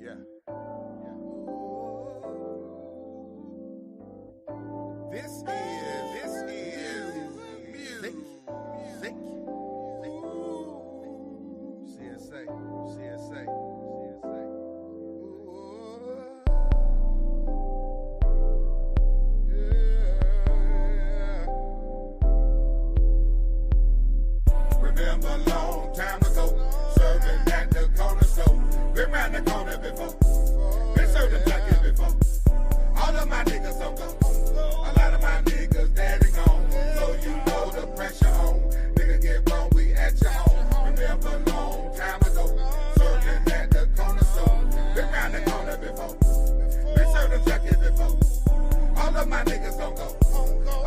Yeah. This is music. CSA. Remember a long time ago, serving at the corner store. Been round the corner before. Been serving junkies before. All of my niggas on go. A lot of my niggas daddy gone. So you know the pressure on. Nigga get wrong, we at your home. Remember a long time ago, serving at the corner store. Been round the corner before. Been serving junkies before. All of my niggas on go.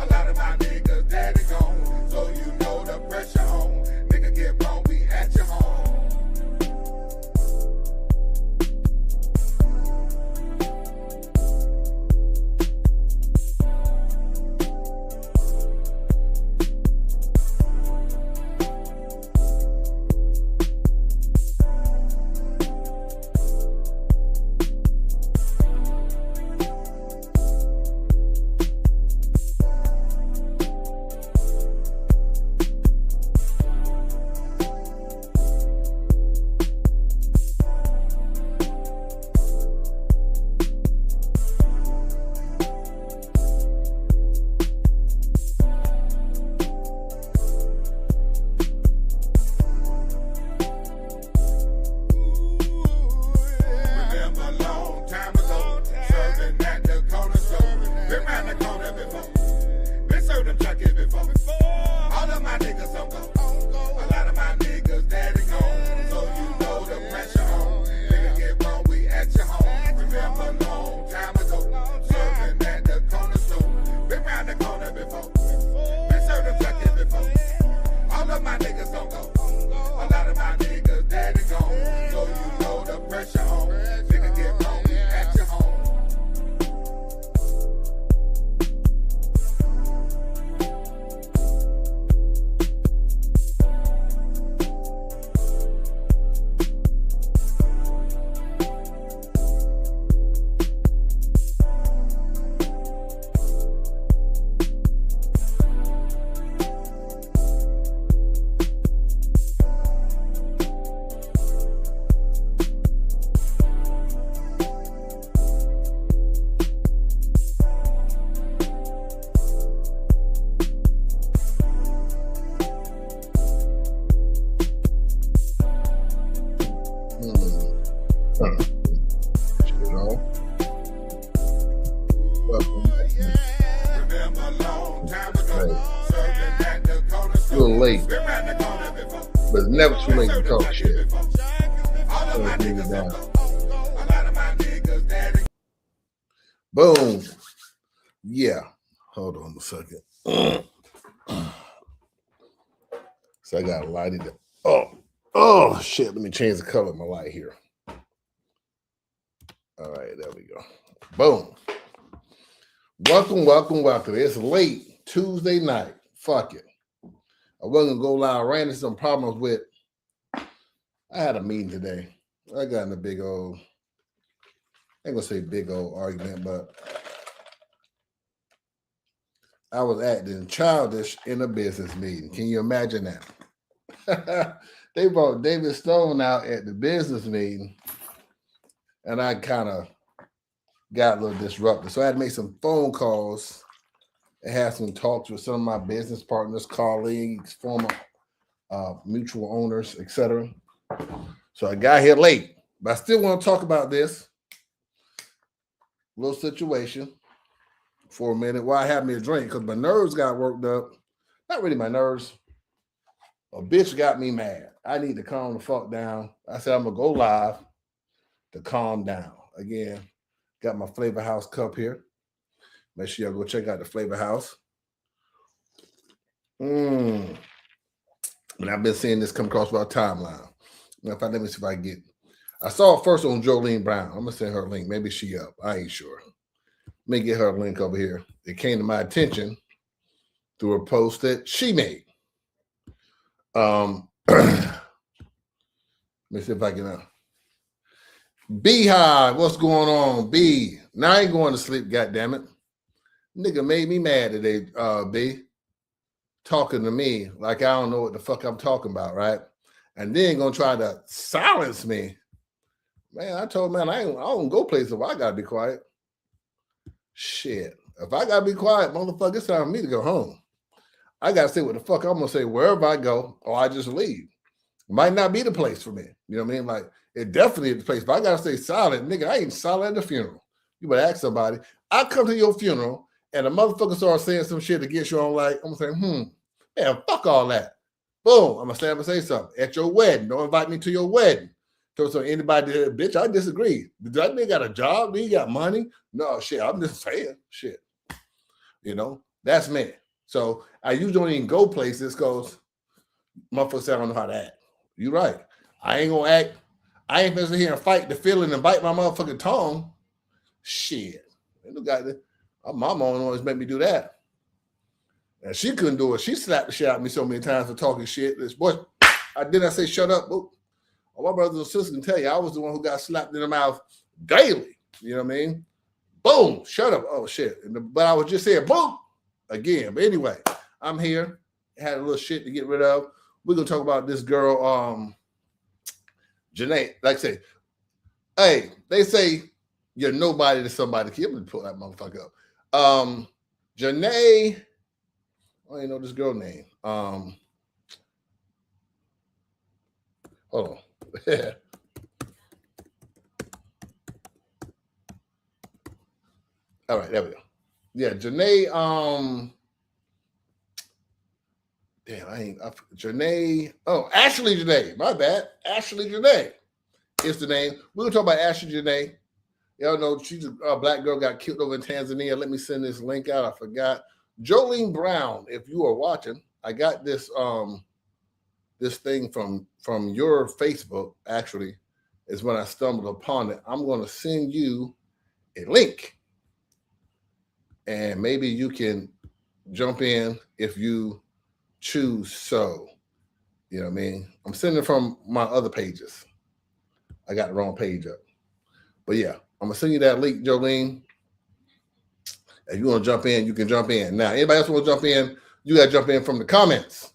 A lot of my niggas daddy gone. So you know the pressure on. Nigga get wrong, we at your home. Never too late to talk shit. Boom. Yeah. Hold on a second. So I got to light it up. Oh, shit. Let me change the color of my light here. All right. There we go. Boom. Welcome. It's late Tuesday night. Fuck it. I wasn't going to go live. I ran into some problems with. I had a meeting today. I got in a big old, I ain't going to say big old argument, but I was acting childish in a business meeting. Can you imagine that? They brought David Stone out at the business meeting, and I kind of got a little disrupted. So I had to make some phone calls and have some talks with some of my business partners, colleagues, former mutual owners, etc. So I got here late, but I still want to talk about this little situation for a minute while I have me a drink because my nerves got worked up. Not really my nerves. A bitch got me mad. I need to calm the fuck down. I said I'm going to go live to calm down. Again, got my Flavor House cup here. Make sure y'all go check out the Flavor House. And I've been seeing this come across my timeline. Let me see if I can get. I saw it first on Jolene Brown. I'm gonna send her a link. Maybe she up. I ain't sure. Let me get her a link over here. It came to my attention through a post that she made. Let me see if I can. Beehive, what's going on? B. Now I ain't going to sleep, goddammit. Nigga made me mad today, B. Talking to me like I don't know what the fuck I'm talking about, right? And then gonna try to silence me. Man, I told man I don't go places where I gotta be quiet. Shit. If I gotta be quiet, motherfucker, it's time for me to go home. I gotta say what the fuck I'm gonna say wherever I go, or I just leave. Might not be the place for me. You know what I mean? Like, it definitely is the place, but I gotta stay silent. Nigga, I ain't silent at the funeral. You better ask somebody. I come to your funeral and a motherfucker starts saying some shit against you. I'm like, I'm saying, man, fuck all that. Boom, I'm gonna stand up and say something. At your wedding, don't invite me to your wedding. So anybody, bitch, I disagree. That nigga got a job? Do he got money? No, shit, I'm just saying, shit. You know, that's me. So I usually don't even go places because motherfuckers say I don't know how to act. You're right. I ain't gonna act. I ain't gonna sit here and fight the feeling and bite my motherfucking tongue. Shit. My mama always made me do that. And she couldn't do it. She slapped the shit out of me so many times for talking shit. This boy, I say shut up. All my brothers and sisters can tell you, I was the one who got slapped in the mouth daily. You know what I mean? Boom, shut up. Oh shit. But I was just saying boom again. But anyway, I'm here. Had a little shit to get rid of. We're gonna talk about this girl, Jenae. Like I say, hey, they say you're nobody to somebody. Let me pull that motherfucker up. Jenae, I don't even know this girl name. Hold on. All right, there we go. Yeah, Jenae, Jenae. Oh, Ashlee Jenae. My bad. Ashlee Jenae is the name. We're gonna talk about Ashlee Jenae. Y'all know she's a black girl got killed over in Tanzania. Let me send this link out. I forgot. Jolene Brown, if you are watching, I got this this thing from your Facebook. Actually, is when I stumbled upon it. I'm gonna send you a link, and maybe you can jump in if you choose so. You know what I mean? I'm sending it from my other pages. I got the wrong page up. But yeah, I'm gonna send you that link, Jolene. If you want to jump in, you can jump in. Now, anybody else want to jump in, you gotta jump in from the comments.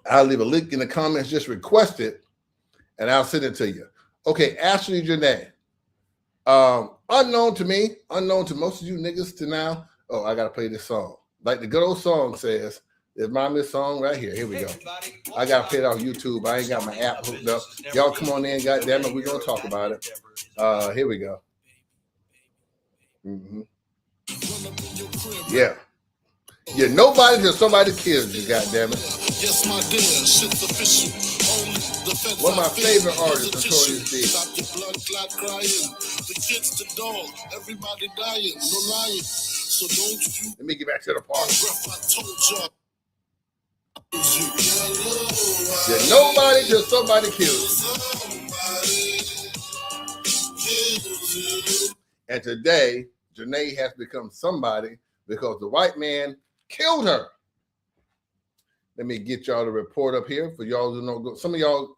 I'll leave a link in the comments, just request it, and I'll send it to you. Okay, Ashlee Jenae. Unknown to me, unknown to most of you niggas to now. Oh, I gotta play this song. Like the good old song says, there's my song right here. Here we go. I gotta play it off YouTube. I ain't got my app hooked up. Y'all come on in, goddamn it. We're gonna talk about it. Here we go. Mm-hmm. Yeah. You're nobody till somebody kills you, goddamn it. Yes, my dear, shit's official. One of my favorite artists, Notorious B. Stop your blood clot crying. The kids, the dog, everybody dying, no lying. So don't you. Let me get back to the part. You're nobody till somebody kills you. And today, Jenae has become somebody because the white man killed her. Let me get y'all the report up here for y'all who know. Some of y'all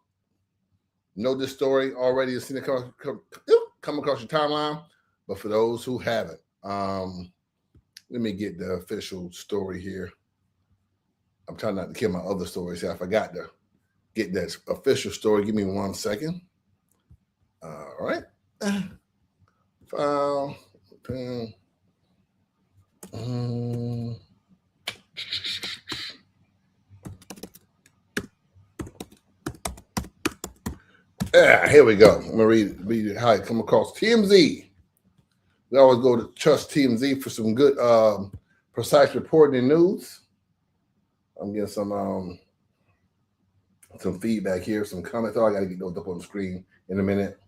know this story already. You've seen it come across your timeline. But for those who haven't, let me get the official story here. I'm trying not to kill my other stories. I forgot to get that official story. Give me 1 second. All right. File. Here we go. I'm gonna read how it come across. TMZ. We always go to trust TMZ for some good, precise reporting and news. I'm getting some feedback here, some comments. Oh, I gotta get those up on the screen in a minute.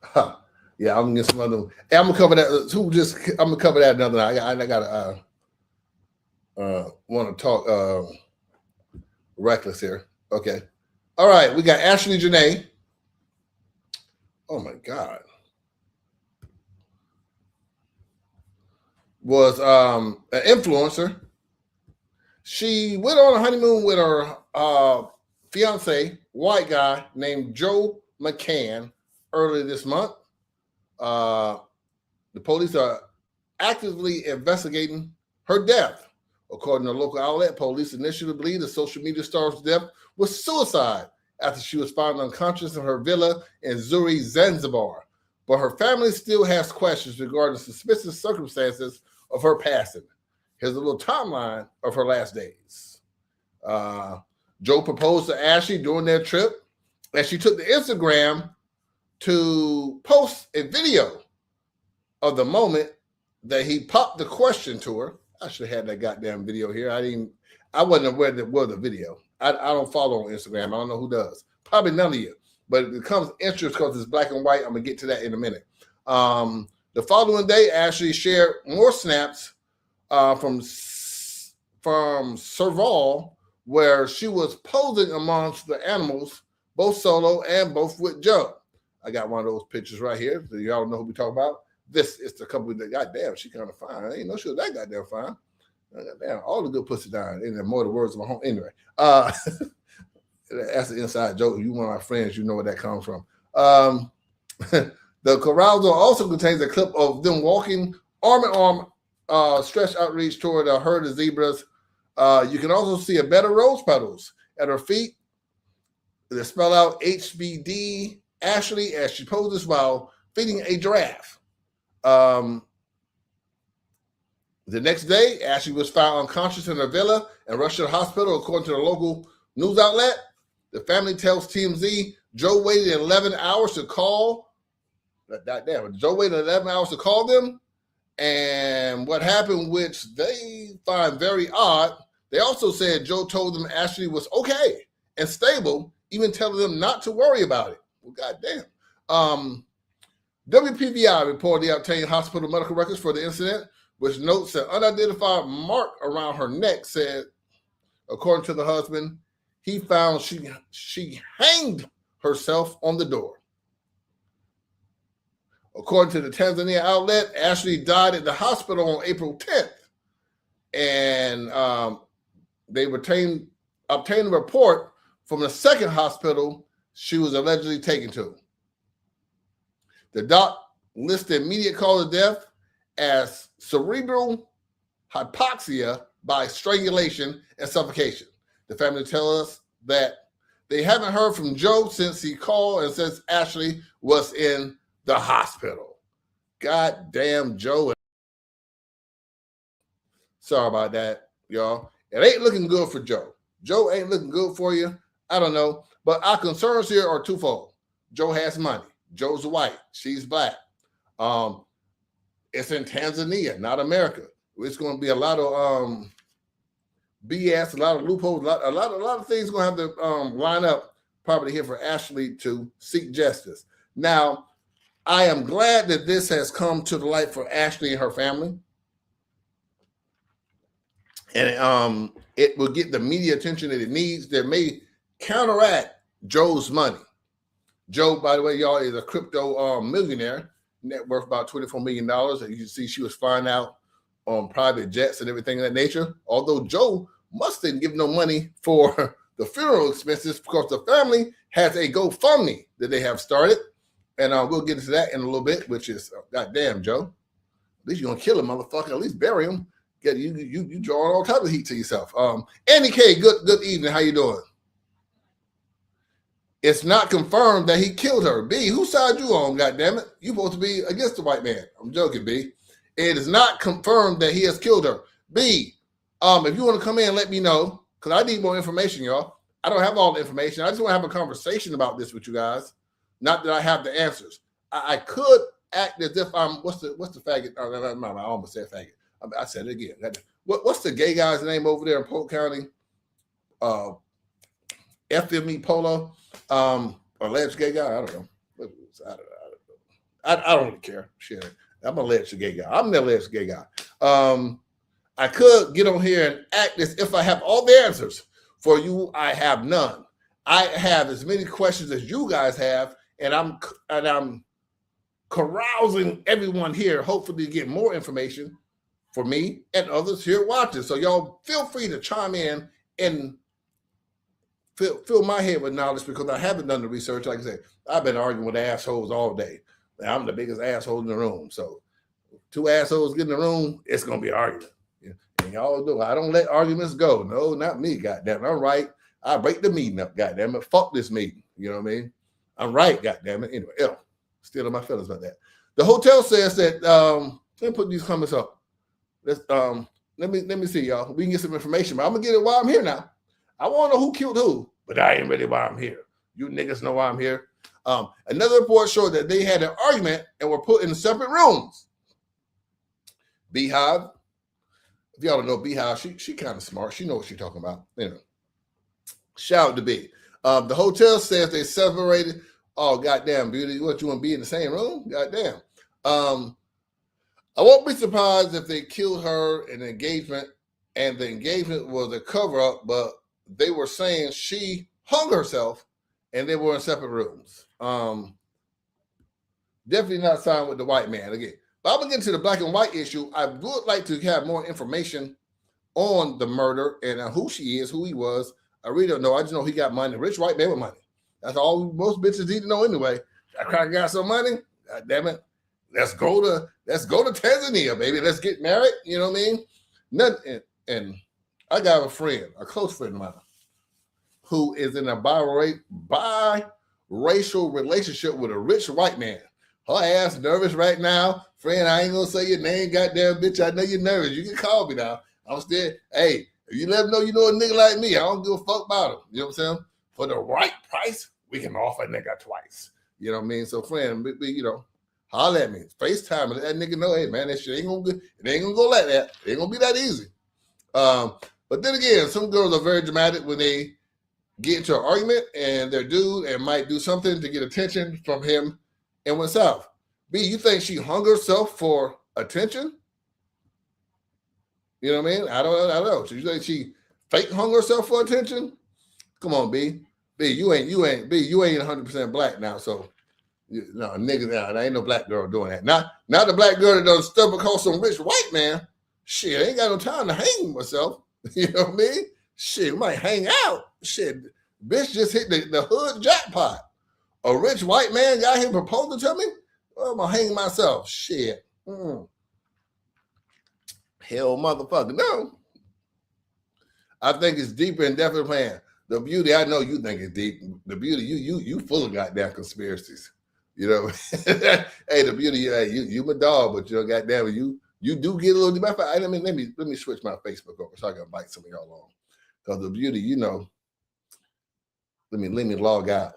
Huh. Yeah, I'm gonna get some other. Hey, I'm gonna cover that. I'm gonna cover that another night. I gotta want to talk reckless here. Okay. All right, we got Ashlee Jenae. Oh my God. Was an influencer She went on a honeymoon with her fiance, white guy named Joe McCann, earlier this month. The police are actively investigating her death. According to a local outlet, police initially believed the social media star's death was suicide after she was found unconscious in her villa in Zurich, Zanzibar. But her family still has questions regarding suspicious circumstances of her passing. Here's a little timeline of her last days. Joe proposed to Ashlee during their trip, and she took to Instagram to post a video of the moment that he popped the question to her. I should have had that goddamn video here. I wasn't aware that was a video. I don't follow on Instagram. I don't know who does. Probably none of you. But it becomes interesting because it's black and white. I'm going to get to that in a minute. The following day, Ashlee shared more snaps from Serval, where she was posing amongst the animals, both solo and both with Joe. I got one of those pictures right here. So y'all know who we talk about. This is the couple that, goddamn, she kind of fine. I didn't know she was that goddamn fine. Goddamn, all the good pussy down. And more the words of my home. Anyway, that's the inside joke. You one of my friends, you know where that comes from. The carousel also contains a clip of them walking arm in arm, stretched outreach toward a herd of zebras. You can also see a bed of rose petals at her feet. They spell out HBD Ashlee as she poses while feeding a giraffe. The next day, Ashlee was found unconscious in her villa and rushed to the hospital, according to the local news outlet. The family tells TMZ Joe waited 11 hours to call. Joe waited 11 hours to call them. And what happened, which they find very odd, they also said Joe told them Ashlee was okay and stable, even telling them not to worry about it. Well, goddamn. WPVI reportedly obtained hospital medical records for the incident, which notes an unidentified mark around her neck. Said, according to the husband, he found she hanged herself on the door. According to the Tanzania outlet, Ashlee died at the hospital on April 10th. And they obtained a report from the second hospital she was allegedly taken to. The doc listed immediate cause of death as cerebral hypoxia by strangulation and suffocation. The family tells us that they haven't heard from Joe since he called and says Ashlee was in the hospital. Goddamn Joe. Sorry about that, y'all. It ain't looking good for Joe. Joe ain't looking good for you. I don't know. But our concerns here are twofold. Joe has money. Joe's white. She's black. It's in Tanzania, not America. It's going to be a lot of BS, a lot of loopholes, a lot of things going to have to line up probably here for Ashlee to seek justice. Now, I am glad that this has come to the light for Ashlee and her family. And it will get the media attention that it needs that may counteract Joe's money. Joe, by the way, y'all, is a crypto millionaire, net worth about $24 million. And you can see she was flying out on private jets and everything of that nature. Although Joe must didn't give no money for the funeral expenses because the family has a GoFundMe that they have started. And we'll get into that in a little bit, which is, goddamn, Joe. At least you're going to kill a motherfucker. At least bury him. Get you drawing all type of heat to yourself. Andy K, good evening. How you doing? It's not confirmed that he killed her. B, whose side you on, goddammit? You supposed to be against the white man. I'm joking, B. It is not confirmed that he has killed her. B, if you want to come in, let me know, because I need more information, y'all. I don't have all the information. I just want to have a conversation about this with you guys. Not that I have the answers. I could act as if I'm, what's the faggot? I almost said faggot. I said it again. What's the gay guy's name over there in Polk County? FME Polo. Alleged gay guy. I don't know. I don't really care. Shit. I'm an alleged gay guy. I'm an alleged gay guy. I could get on here and act as if I have all the answers. For you, I have none. I have as many questions as you guys have, and I'm carousing everyone here, hopefully to get more information for me and others here watching. So y'all feel free to chime in and fill my head with knowledge, because I haven't done the research. Like I said, I've been arguing with assholes all day. I'm the biggest asshole in the room. So two assholes get in the room, it's going to be an argument. And y'all know I don't let arguments go. No, not me, goddamn. I'm right. I break the meeting up, goddamn it. Fuck this meeting. You know what I mean? I'm right, goddamn it. Anyway, still in my feelings about that. The hotel says that let me put these comments up. Let's let me see, y'all. We can get some information, but I'm gonna get it while I'm here now. I want to know who killed who, but I ain't really why I'm here. You niggas know why I'm here. Another report showed that they had an argument and were put in separate rooms. Beehive, if y'all don't know Beehive, she kind of smart. She knows what she's talking about. Anyway, shout out to B. The hotel says they separated. Oh, goddamn, beauty. What, you want to be in the same room? Goddamn. I won't be surprised if they killed her in an engagement, and the engagement was a cover-up, but they were saying she hung herself and they were in separate rooms. Definitely not signed with the white man. Again, but I'm going to get into the black and white issue. I would like to have more information on the murder and who she is, who he was. I really don't know. I just know he got money. Rich white man with money. That's all most bitches need to know anyway. That cracker got some money. God damn it. Let's go to Tanzania, baby. Let's get married. You know what I mean? Nothing. And I got a friend, a close friend of mine, who is in a biracial relationship with a rich white man. Her ass nervous right now. Friend, I ain't gonna say your name, goddamn bitch. I know you're nervous. You can call me now. I'm still, hey, if you let them know you know a nigga like me, I don't give a fuck about him. You know what I'm saying? For the right price, we can offer a nigga twice. You know what I mean? So, friend, you know, holler at me. FaceTime and let that nigga know, hey, man, that shit ain't gonna go like that. It ain't gonna be that easy. But then again, some girls are very dramatic when they get into an argument and their dude and might do something to get attention from him and went south. B, you think she hung herself for attention? You know what I mean? I don't know. So you think she fake hung herself for attention? Come on, B. B, you ain't 100% black now, so no, niggas, there ain't no black girl doing that. Not the black girl that done stuff because some rich white man. Shit, I ain't got no time to hang myself. You know what I mean? Shit, we might hang out. Shit, bitch just hit the hood jackpot. A rich white man got here proposing to me? Well, I'm gonna hang myself. Shit. Hell motherfucker. No. I think it's deeper and definitely playing. The beauty, I know you think it's deep. The beauty, you full of goddamn conspiracies. You know, hey, the beauty, you my dog, but you know, goddamn, you do get a little deep. Let me switch my Facebook over so I can bite some of y'all on. Because the beauty, you know, let me log out.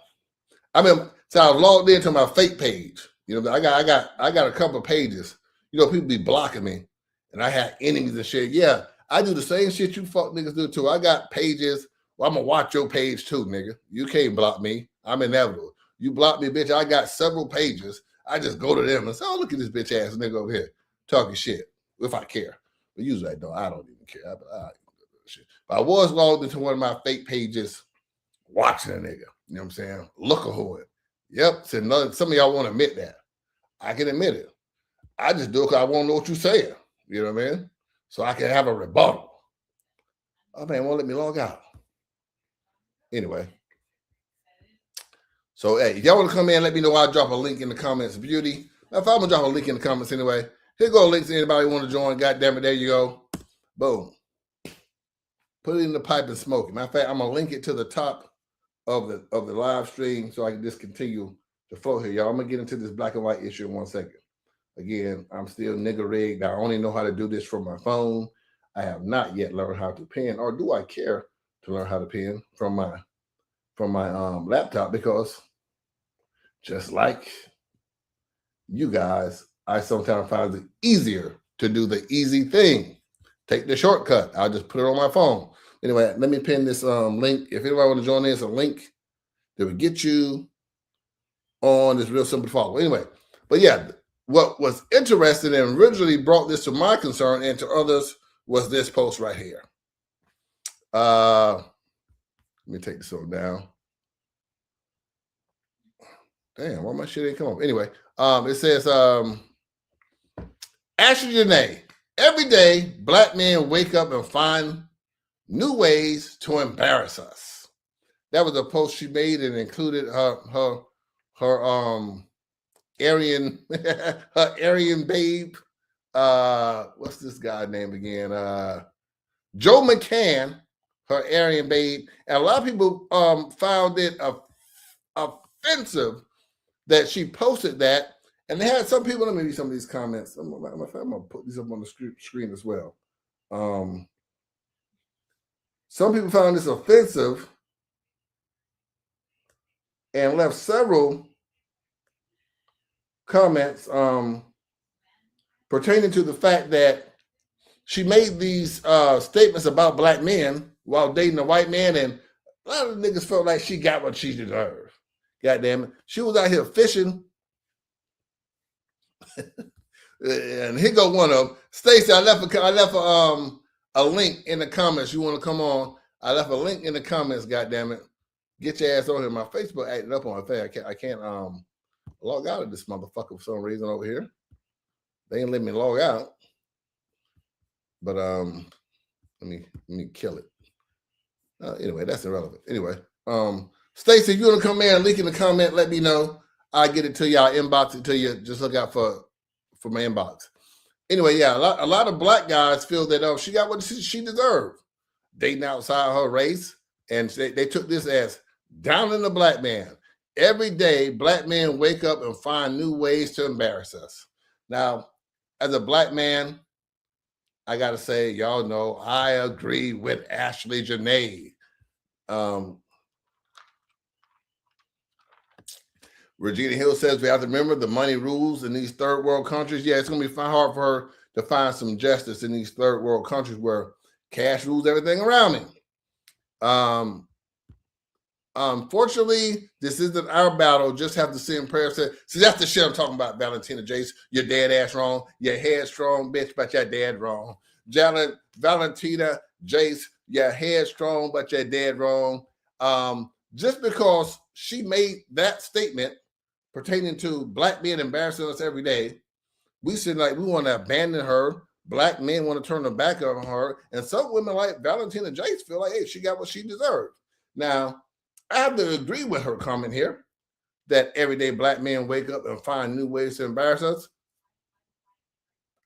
I mean, so I logged into my fake page. You know, I got a couple of pages. You know, people be blocking me, and I had enemies and shit. Yeah, I do the same shit you fuck niggas do too. I got pages. Well, I'm gonna watch your page too, nigga. You can't block me. I'm inevitable. You block me, bitch. I got several pages. I just go to them and say, "Oh, look at this bitch ass nigga over here talking shit." If I care, but usually I don't. I don't even care. But I was logged into one of my fake pages, watching a nigga. You know what I'm saying? Look a hood. Yep. So some of y'all won't admit that. I can admit it. I just do it because I want to know what you're saying. You know what I mean? So I can have a rebuttal. Oh man, won't let me log out. Anyway. So hey, if y'all want to come in, let me know. I'll drop a link in the comments. Beauty. If I'm gonna drop a link in the comments anyway. Here go links to anybody want to join. God damn it, there you go. Boom. Put it in the pipe and smoke it. Matter of fact, I'm gonna link it to the top of the live stream so I can just continue to flow here, y'all. I'm gonna get into this black and white issue in 1 second. Again, I'm still nigga rigged. I only know how to do this from my phone. I have not yet learned how to pen, or do I care to learn how to pen from my laptop, because just like you guys, I sometimes find it easier to do the easy thing. Take the shortcut. I'll just put it on my phone. Anyway, let me pin this link. If anybody want to join in, it's a link that will get you on. It's real simple to follow. Anyway, but yeah, what was interesting and originally brought this to my concern and to others was this post right here. Let me take this one down. Damn, why my shit ain't come up? Anyway, it says Ashlee Jenae Every day, black men wake up and find new ways to embarrass us. That was a post she made and included her Aryan her Aryan babe. What's this guy's name again? Joe McCann, her Aryan babe. And a lot of people found it offensive that she posted that. And they had some people, let me read some of these comments. I'm gonna put these up on the screen as well. Some people found this offensive and left several comments pertaining to the fact that she made these statements about black men while dating a white man, and a lot of the niggas felt like she got what she deserved. God damn it. She was out here fishing. And here go one of them. Stacey, I left a link in the comments. You want to come on? I left a link in the comments, God damn it. Get your ass on here. My Facebook acted up on my thing. I can't log out of this motherfucker for some reason over here. They ain't let me log out. But let me kill it. Anyway, that's irrelevant. Anyway, Stacey, if you want to come in and link in the comment, let me know. I'll get it to you. I'll inbox it to you. Just look out for my inbox. Anyway, yeah, a lot of black guys feel that she got what she deserved. Dating outside her race. And they took this as down in the black man. Every day, black men wake up and find new ways to embarrass us. Now, as a black man, I got to say, y'all know, I agree with Ashlee Jenae. Regina Hill says we have to remember the money rules in these third world countries. Yeah, it's going to be hard for her to find some justice in these third world countries where cash rules everything around me. Unfortunately, this isn't our battle. Just have to sit in prayer. See, that's the shit I'm talking about, Valentina Jace. Your dad ass wrong. Your headstrong bitch, but your dad wrong. Valentina Jace, your headstrong, but your dad wrong. Just because she made that statement pertaining to black men embarrassing us every day, we seem like we want to abandon her. Black men want to turn their back on her. And some women like Valentina Jace feel like, hey, she got what she deserved. Now, I have to agree with her comment here that everyday black men wake up and find new ways to embarrass us.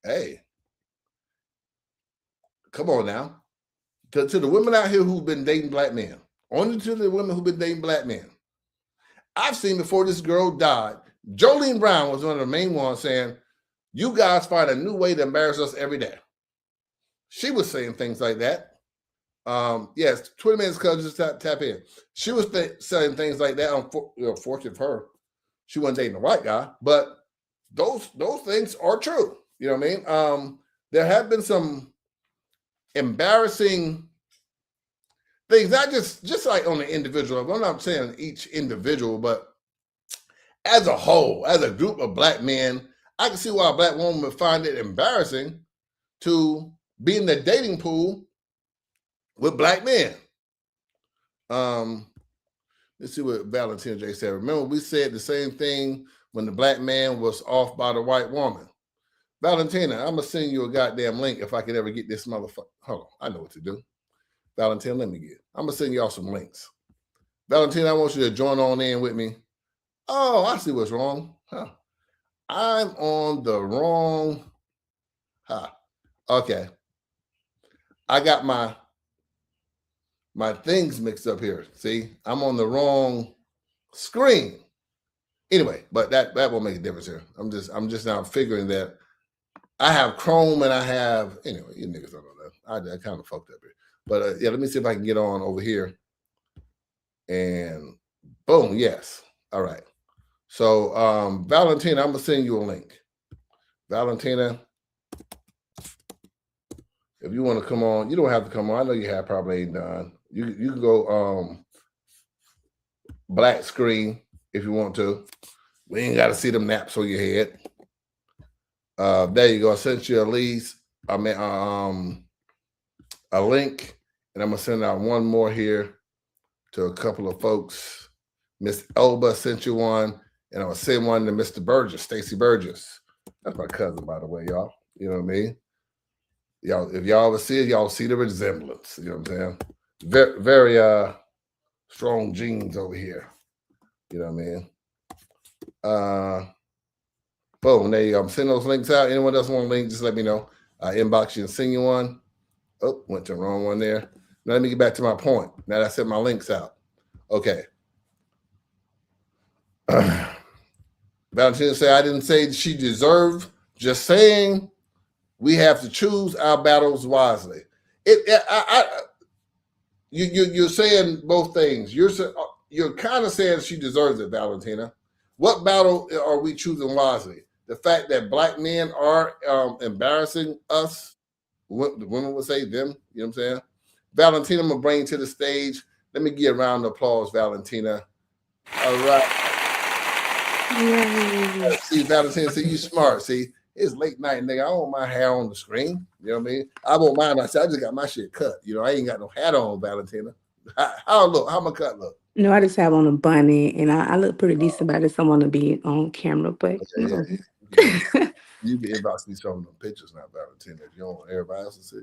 Hey, come on now. To the women out here who've been dating black men, only to the women who've been dating black men. I've seen before this girl died, Jolene Brown was one of the main ones saying, you guys find a new way to embarrass us every day. She was saying things like that. Yes, 20 minutes, cuz just tap in. She was saying things like that. Unfortunate for her, she wasn't dating a white guy, but those things are true. You know what I mean? There have been some embarrassing things, not just like on the individual. I'm not saying each individual, but as a whole, as a group of black men, I can see why a black woman would find it embarrassing to be in the dating pool with black men. Let's see what Valentina J said. Remember, we said the same thing when the black man was off by the white woman. Valentina, I'm going to send you a goddamn link if I could ever get this motherfucker. Hold on, I know what to do. Valentina, let me get. I'm going to send y'all some links. Valentina, I want you to join on in with me. Oh, I see what's wrong. Huh. I'm on the wrong. Okay. I got my things mixed up here. See, I'm on the wrong screen. Anyway, but that won't make a difference here. I'm just now figuring that I have Chrome and I have, anyway, you niggas don't know that. I kind of fucked up here. But yeah, let me see if I can get on over here. And boom, yes. All right. So Valentina, I'm gonna send you a link. Valentina, if you want to come on, you don't have to come on. I know you have probably ain't done. You can go black screen if you want to. We ain't got to see them naps on your head. There you go. I sent you a link, and I'm gonna send out one more here to a couple of folks. Miss Elba sent you one, and I'm gonna send one to Mr. Burgess, Stacy Burgess. That's my cousin, by the way, y'all. You know what I mean? Y'all, if y'all ever see it, y'all see the resemblance. You know what I'm saying? Very, very strong genes over here. You know what I mean? Uh, boom. There you go. I'm sending those links out. Anyone else want a link? Just let me know. Inbox you and send you one. Oh, went to the wrong one there. Now let me get back to my point. Now that I sent my links out. Okay. Valentina said, I didn't say she deserved, just saying we have to choose our battles wisely. You're saying both things. You're kind of saying she deserves it, Valentina. What battle are we choosing wisely? The fact that black men are embarrassing us, the women would say them, you know what I'm saying? Valentina, I'm going to bring you to the stage. Let me give a round of applause, Valentina. All right. Yay. See, Valentina, see, you smart. See, it's late night, nigga. I want my hair on the screen. You know what I mean? I won't mind myself. I just got my shit cut. You know, I ain't got no hat on, Valentina. How I look? How my cut look? No, I just have on a bunny, and I look pretty decent, but I just don't want to be on camera. But Yeah, no. yeah. You can inbox me some of them pictures now, Valentina. If you don't want everybody else to see,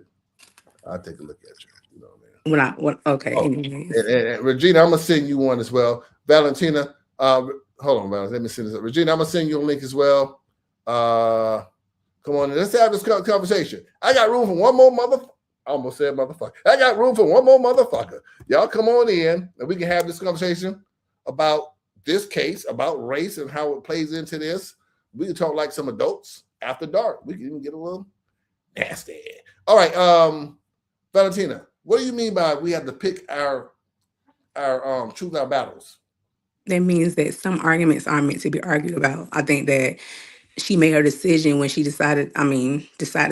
I'll take a look at you. You know what I mean? Okay, Oh, anyways. and Regina, I'm gonna send you one as well. Valentina, hold on, Valentina. Let me send this up. Regina, I'm gonna send you a link as well. Come on, let's have this conversation. I got room for one more motherfucker. I almost said motherfucker. I got room for one more motherfucker. Y'all come on in and we can have this conversation about this case, about race and how it plays into this. We can talk like some adults after dark. We can even get a little nasty. All right, Valentina, what do you mean by we have to pick our choose our battles? That means that some arguments are meant to be argued about. I think that she made her decision when she decided to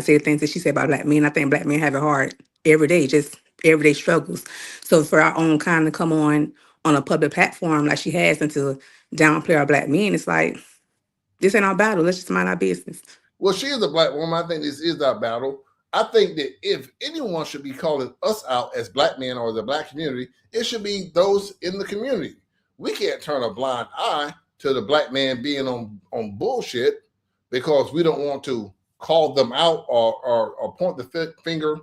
say the things that she said about black men. I think black men have it hard every day, just everyday struggles. So for our own kind to come on a public platform like she has and to downplay our black men, it's like this ain't our battle. Let's just mind our business. Well, she is a black woman. I think this is our battle. I think that if anyone should be calling us out as black men or the black community, it should be those in the community. We can't turn a blind eye to the black man being on bullshit because we don't want to call them out or point the finger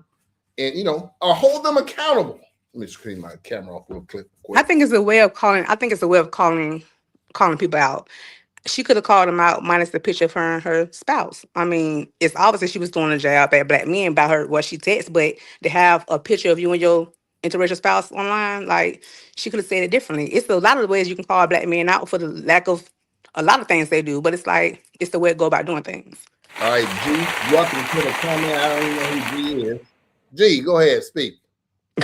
and or hold them accountable. Let me just clean my camera off real quick. I think it's a way of calling. I think it's a way of calling people out. She could have called him out minus the picture of her and her spouse. I mean, it's obviously she was doing a job at black men by her what she texts, but to have a picture of you and your interracial spouse online, like she could have said it differently. It's a lot of ways you can call black men out for the lack of a lot of things they do, but it's like it's the way to go about doing things. All right, G, welcome to the comment. I don't even know who G is. G, go ahead, speak.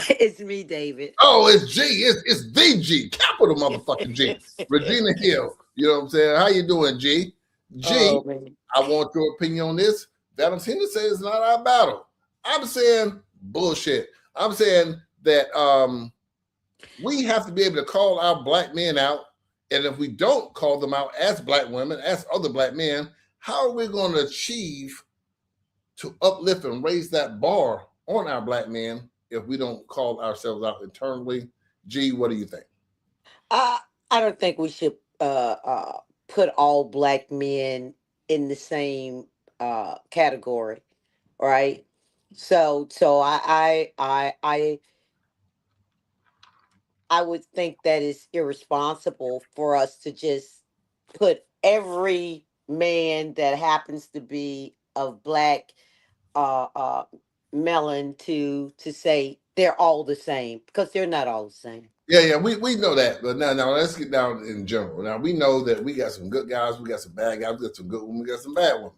It's me, David. Oh, it's G. It's the G, capital motherfucking G. Regina Hill. You know what I'm saying? How you doing, G? G, Oh man. I want your opinion on this. Valentina says it's not our battle. I'm saying bullshit. I'm saying that we have to be able to call our black men out. And if we don't call them out as black women, as other black men, how are we going to achieve to uplift and raise that bar on our black men if we don't call ourselves out internally? G, what do you think? I I don't think we should put all black men in the same category, right? So I would think that it's irresponsible for us to just put every man that happens to be of black uh, uh, melon to say they're all the same because they're not all the same. Yeah, we know that. But now let's get down in general. Now we know that we got some good guys, we got some bad guys, we got some good women, we got some bad women.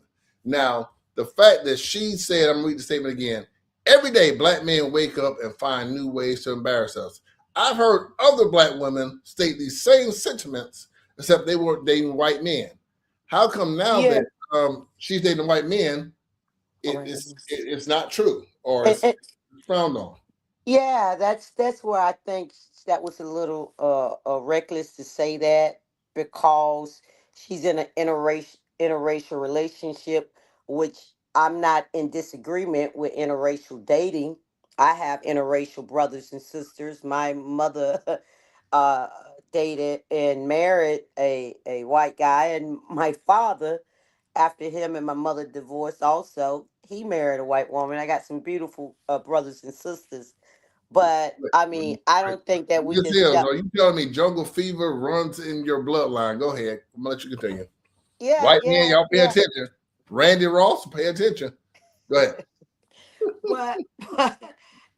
Now, the fact that she said, I'm gonna read the statement again, every day black men wake up and find new ways to embarrass us. I've heard other black women state these same sentiments, except they weren't dating white men. How come now Yeah. that she's dating white men, Oh my goodness. it's not true or And, it's frowned on? yeah, that's where I think that was a little reckless to say that because she's in an interracial relationship, which I'm not in disagreement with interracial dating. I have interracial brothers and sisters. My mother uh dated and married a white guy, and my father after him and my mother divorced, also he married a white woman. I got some beautiful brothers and sisters, but Wait, I wait, mean, I wait. don't think that we Just can here, step. are you telling me jungle fever runs in your bloodline? Go ahead. I'm gonna let you continue. Yeah, White man, yeah, y'all pay yeah. attention. Randy Ross, pay attention. Go ahead. But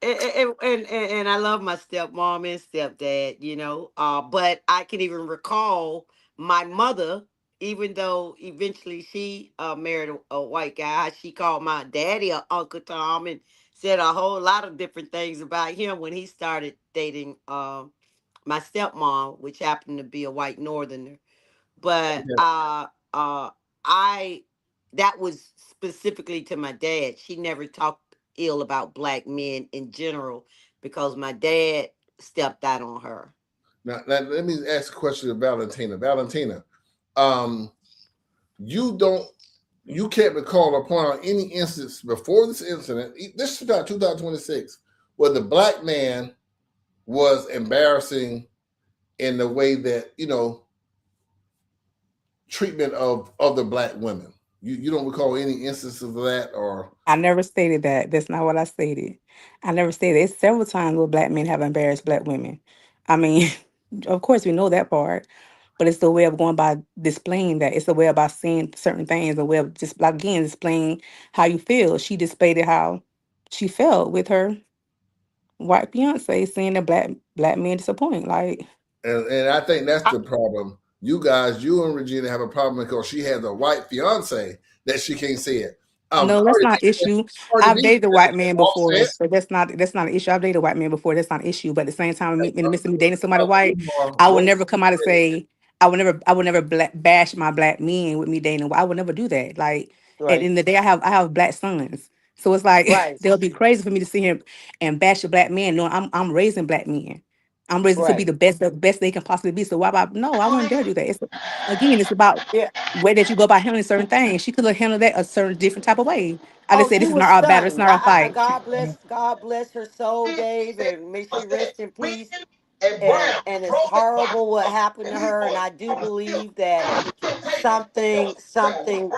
and I love my stepmom and stepdad, but I can even recall my mother, even though eventually she married a white guy, she called my daddy a Uncle Tom and said a whole lot of different things about him when he started dating my stepmom, which happened to be a white northerner. But Okay. I that was specifically to my dad. She never talked ill about black men in general because my dad stepped out on her. Now, let me ask a question to Valentina. Valentina, um, you don't, you can't recall upon any instance before this incident. This is about 2026, where the black man was embarrassing in the way that treatment of other black women. You don't recall any instances of that, or I never stated that. That's not what I stated. I never stated it's several times where black men have embarrassed black women. I mean, of course we know that part, but it's the way of going by displaying that. It's the way about saying certain things, the way of just like, again displaying how you feel. She displayed it how she felt with her white fiance, seeing the black men disappoint. Like, and I think that's the problem. You guys, you and Regina have a problem because she has a white fiance that she can't see it. no, that's Cardi not B, an issue. Cardi I've B dated a said white it to man before, Offset. so that's not an issue. I've dated a white man before. That's not an issue. But at the same time, in the midst of me dating somebody white, Umar, I would what never she come out and said, say I would never bash my black men with me dating. I would never do that. Like at the Right. end of the day, I have black sons, so it's like Right. they'll be crazy for me to see him and bash a black man. No, I'm raising black men. I'm raising to be Right. the best they can possibly be. So why about no? I wouldn't dare do that. It's about Yeah. way that you go about handling certain things. She could have handled that a certain different type of way. I just Oh, said she this is not was our battle. It's stunned. not our I fight. God bless her soul, Dave, and may she rest in peace. And And Brown it's drove it by horrible what happened and to he her. And was I do believe that taking something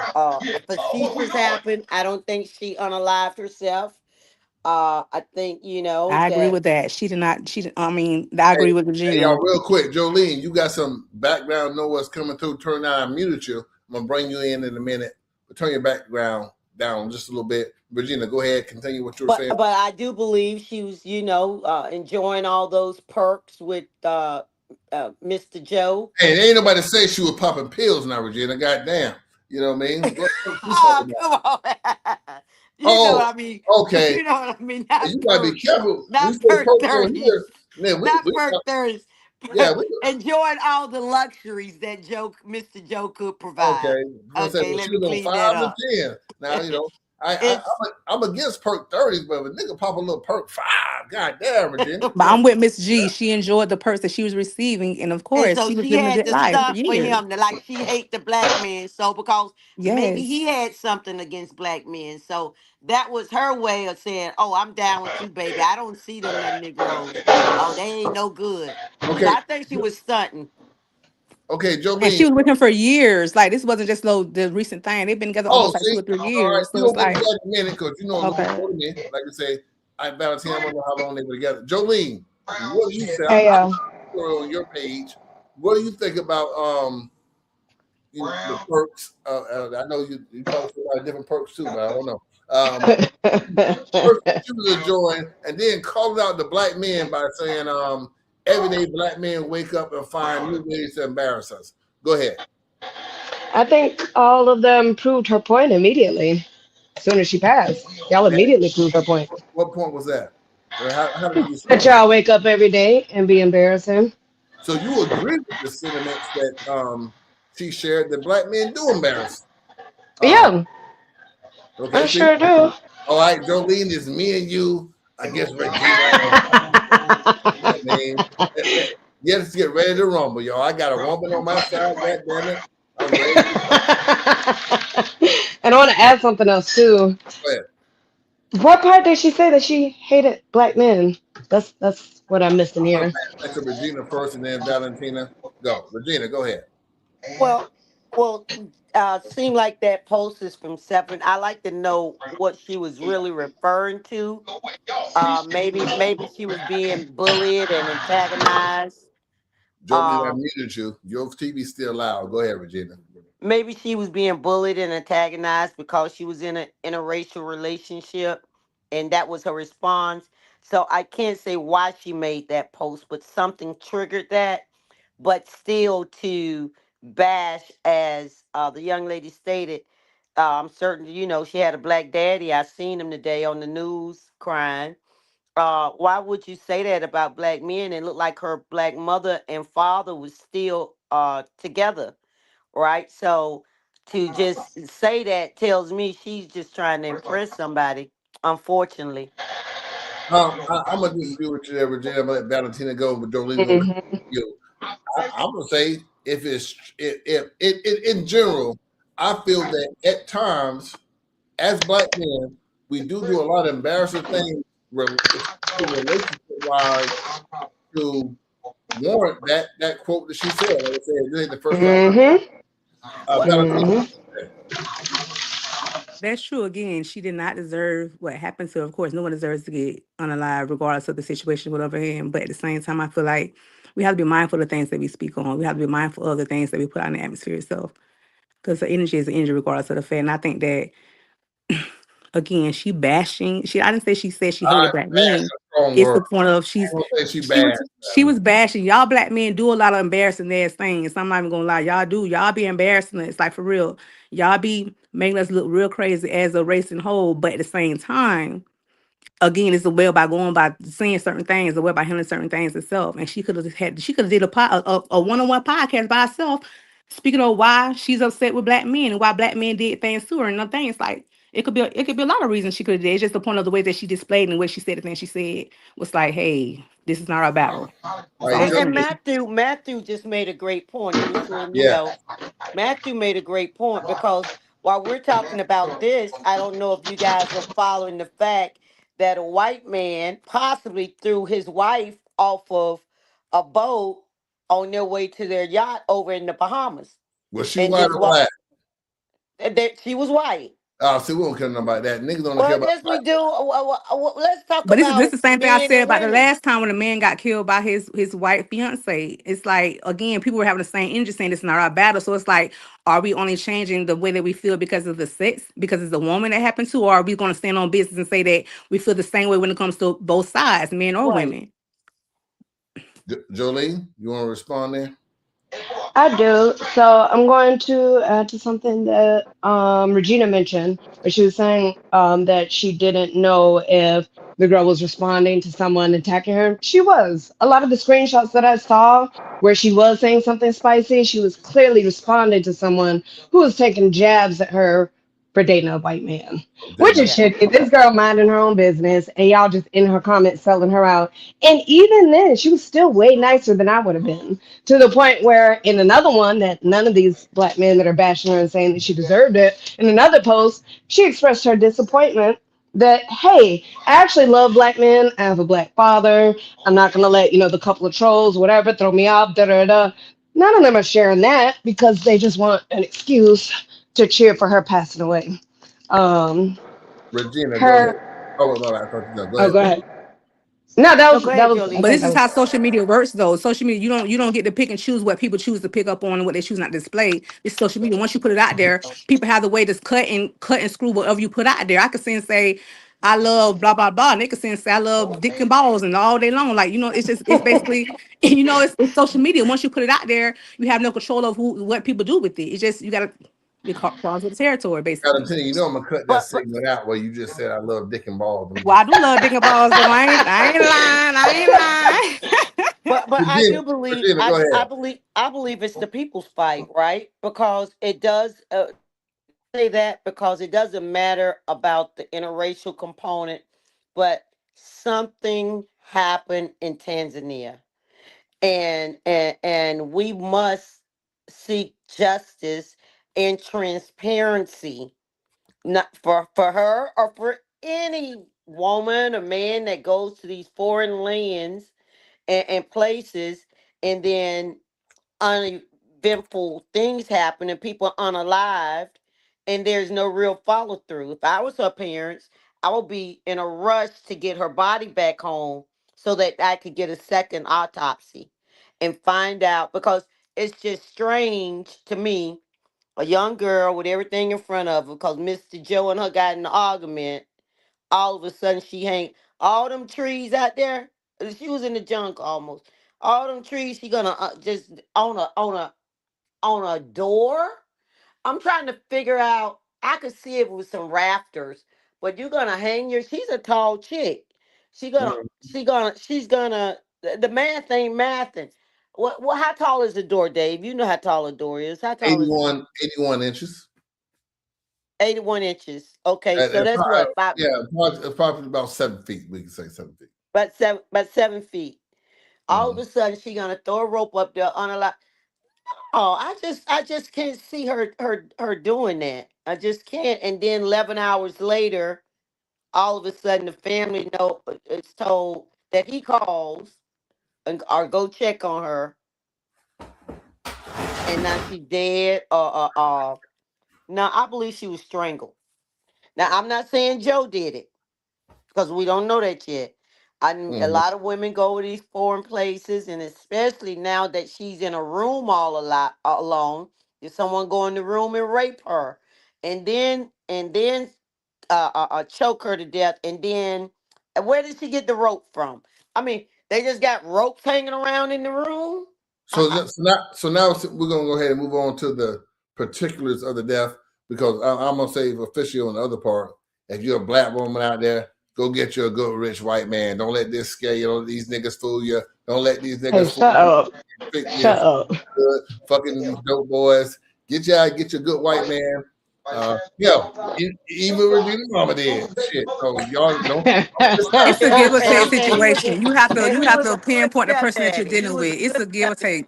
facetious happened. I don't think she unalived herself. I think I agree that. with that. She did not. I mean, I hey, agree with hey, y'all, Regina. real quick, Jolene, you got some background noise coming through. Turn down, I muted you. I'm gonna bring you in a minute, but turn your background down just a little bit. Regina, go ahead, continue what you were saying. But I do believe she was, enjoying all those perks with Mr. Joe. Hey, ain't nobody say she was popping pills now, Regina. Goddamn, you know what I mean? What you Oh, talking about? come on. You know Oh, what I mean. okay. You know what I mean. Hey, Not you gotta be perks. careful. We Not say perk perks on 30s. here. Man, Not we perk 30s. yeah, we Enjoying all the luxuries that Mr. Joe could provide. okay. I was gonna say, Okay, well, let she me was on clean that five and up. ten. Now It's I'm against perk 30s, but if a nigga pop a little perk five, goddamn, Regina. But I'm with Miss G. She enjoyed the purse that she was receiving, and of And course, so she was she living a had good the life for stuff for years. him to like she hate the black men. So because maybe Yes, he had something against black men. So that was her way of saying, oh, I'm down with you, baby. I don't see them little Negroes. Oh, they ain't no good. So Okay, I think she was stunting. okay, and Jolene. she was with him for years. Like this wasn't just the recent thing. They've been together Oh, almost like see, 2 or 3 years. all So right, it's we're gonna get to like, that in a minute because you know a little bit okay. more than me. Like I say, I Valentine, I don't know how long they were together. Jolene, Brown what do you said, say? Hey, On your page, what do you think about the Brown. perks? I know you probably see a lot of different perks too, but I don't know. Perks that you was enjoying, and then calling out the black men by saying, everyday black men wake up and find new ways to embarrass us. Go ahead. I think all of them proved her point immediately. As soon as she passed, y'all And immediately proved her point. what point was that? How did you That respond? y'all wake up every day and be embarrassing. So you agree with the sentiments that she shared that black men do embarrass. Um, Yeah, okay, I see, sure do. all right, Jolene, is me and you against Regina. Yeah, man. Let's get ready to rumble, y'all. I got a woman on my side. God damn it, I'm ready to go. And I want to add something else too. Go ahead. What part did she say that she hated black men? That's what I'm missing I'm gonna here. pass that to Regina first, and then Valentina. Go, Regina. Go ahead. Well, well, Seemed like that post is from separate. I like to know what she was really referring to. Maybe she was being bullied and antagonized. Jolene, I Um, muted you. Your TV's still loud. Go ahead, Regina. Maybe she was being bullied and antagonized because she was in a interracial relationship, and that was her response. So I can't say why she made that post, but something triggered that. But still, to bash, as the young lady stated, I'm certain she had a black daddy. I seen him today on the news crying. Why would you say that about black men and look like her black mother and father was still together? Right? So to just say that tells me she's just trying to impress somebody, unfortunately. I'm gonna disagree with you there, Regina. I'm gonna let Valentina go, but Jolene gonna Hmm. you. I'm gonna say if it's if in general, I feel that at times as black men, we do a lot of embarrassing things, relationship wise, to warrant that quote that she said. Like I said, this ain't the first time. Hmm. What? Valentina, Hmm. That's true. Again, she did not deserve what happened to her. Of course, no one deserves to get unalive, regardless of the situation, whatever. Him. But at the same time, I feel like we have to be mindful of the things that we speak on. We have to be mindful of the things that we put out in the atmosphere itself. Because the energy is an energy, regardless of the fact. And I think that again, she bashing. I didn't say she said she I hated black bash men. a strong It's word. the point of I don't say she she bad. was she was bashing. Y'all black men do a lot of embarrassing ass things. I'm not even gonna lie. Y'all do. Y'all be embarrassing us. Like for real. Y'all be making us look real crazy as a race and whole. But at the same time, again, it's a way by going by saying certain things, a way by handling certain things itself. And she could have did a one-on-one podcast by herself, speaking of why she's upset with black men and why black men did things to her and other things. Like it could be a lot of reasons she could have did. It's just the point of the way that she displayed and the way she said the things she said was like, hey, this is not our battle. All That's right, all I'm And Jolene. saying. Matthew just made a great point. He was saying, Yeah, Matthew made a great point because while we're talking about this, I don't know if you guys are following the fact that a white man possibly threw his wife off of a boat on their way to their yacht over in the Bahamas was she and white just or walked. black? That she was white. Oh, see, we don't care nothing about that. Niggas don't care Well, about yes, we black. do. Let's talk But this is about the same thing I men said and about the women. last time when a man got killed by his white fiance. It's like again, people were having the same energy saying this is not our battle. So it's like, are we only changing the way that we feel because of the sex, because it's a woman that happened to, or are we going to stand on business and say that we feel the same way when it comes to both sides, men or Right. women? Jolene, you want to respond there? I do. So I'm going to add to something that Regina mentioned, where she was saying that she didn't know if the girl was responding to someone attacking her. She was. A lot of the screenshots that I saw where she was saying something spicy, she was clearly responding to someone who was taking jabs at her for dating a white man, There which you is Yeah. shitty. This girl minding her own business, and y'all just in her comments selling her out. And even then, she was still way nicer than I would have been, to the point where in another one that none of these black men that are bashing her and saying that she deserved it, in another post, she expressed her disappointment that, hey, I actually love black men. I have a black father. I'm not gonna let, the couple of trolls, whatever, throw me off, da da da. None of them are sharing that because they just want an excuse to cheer for her passing away. Um Regina, go ahead. her Oh, my bad. I thought you go. Go oh ahead. go ahead. No, No, go ahead, I But Jolie. think this that is was how social media works, though. Social media, you don't get to pick and choose what people choose to pick up on and what they choose not to display. It's social media. Once you put it out there, people have the way to cut and screw whatever you put out there. I could sit and say, I love blah blah blah. And they could sit and say I love dick and balls and all day long. Like, it's basically, it's social media. Once you put it out there, you have no control of what people do with it. It's just you gotta be cause with the territory, basically. Valentina, you know I'm gonna cut that But segment out where you just said I love dick and balls. Well, I do love dick and balls, though. I ain't lying. I ain't lying. but I Regina, do believe Regina, go ahead. I believe it's the people's fight, right? Because it does. I say that because it doesn't matter about the interracial component, but something happened in Tanzania, and we must seek justice and transparency, not for her or for any woman or man that goes to these foreign lands and places and then eventful things happen and people are unalived and there's no real follow through. If I was her parents, I would be in a rush to get her body back home so that I could get a second autopsy and find out, because it's just strange to me, a young girl with everything in front of her, because Mr. Joe and her got in an argument. All of a sudden, she hang all them trees out there. She was in the jungle almost. All them trees, she gonna just on a door. I'm trying to figure out. I could see it with some rafters, but you're gonna hang your. She's a tall chick. She's gonna. The math ain't mathing. What? How tall is the door, Dave? You know how tall a door is. How tall is it? 81 inches. 81 inches. Okay, so And that's probably, what about yeah, probably about 7 feet. We can say 7 feet. about 7 feet. All of Mhm. a sudden, she gonna throw a rope up there on a lot. Oh, I just can't see her doing that. I just can't. And then 11 hours later, all of a sudden, the family know it's told that he calls and or go check on her, and now she's dead. Now I believe she was strangled. Now I'm not saying Joe did it, because we don't know that yet. A Mhm. lot of women go to these foreign places, and especially now that she's in a room all a lot alone, if someone go in the room and rape her, and then choke her to death, and then where did she get the rope from? I mean, they just got ropes hanging around in the room. So, now we're gonna go ahead and move on to the particulars of the death, because I'm gonna say officially on the other part. If you're a black woman out there, go get you a good rich white man. Don't let this scare you. Don't let these niggas fool you. Don't let these Hey, niggas fool shut you. up. Trick you. Shut up. Good, fucking these dope boys. Get your good white man. Yo, even Regina Mama did shit. So y'all don't just stop. It's a give or take And he was situation. You he have was to a good pinpoint the person that you're stepdaddy. He dealing was with. a It's good a give or stepdaddy. take.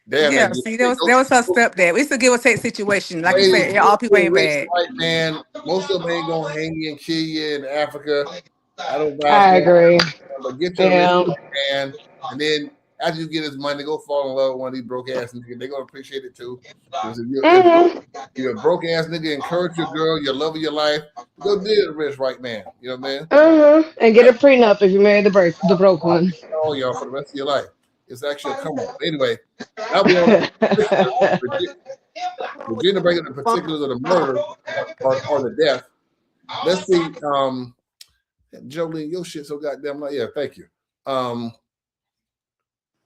Damn that Yeah, good see, shit. there was her stepdad. It's a give or take situation. Like you Ladies, said, yeah, go all to people a ain't rich bad. white man. Most of them ain't gonna hang you and kill you in Africa. I don't advise I going, agree. but get you a rich Yeah. white man, and then after you get his money, go fall in love with one of these broke ass niggas. They're gonna appreciate it too. Because Hmm. if you're a broke ass nigga, encourage your girl, your love of your life, go deal a rich white man. You know what I mean? And get a prenup if you marry the broke one. All y'all for the rest of your life. It's actually a come up. Anyway, now we're on to the particulars. Virginia breaking the particulars of the murder or the death. Let's see. Jolene, your shit so goddamn like, yeah, thank you. Um,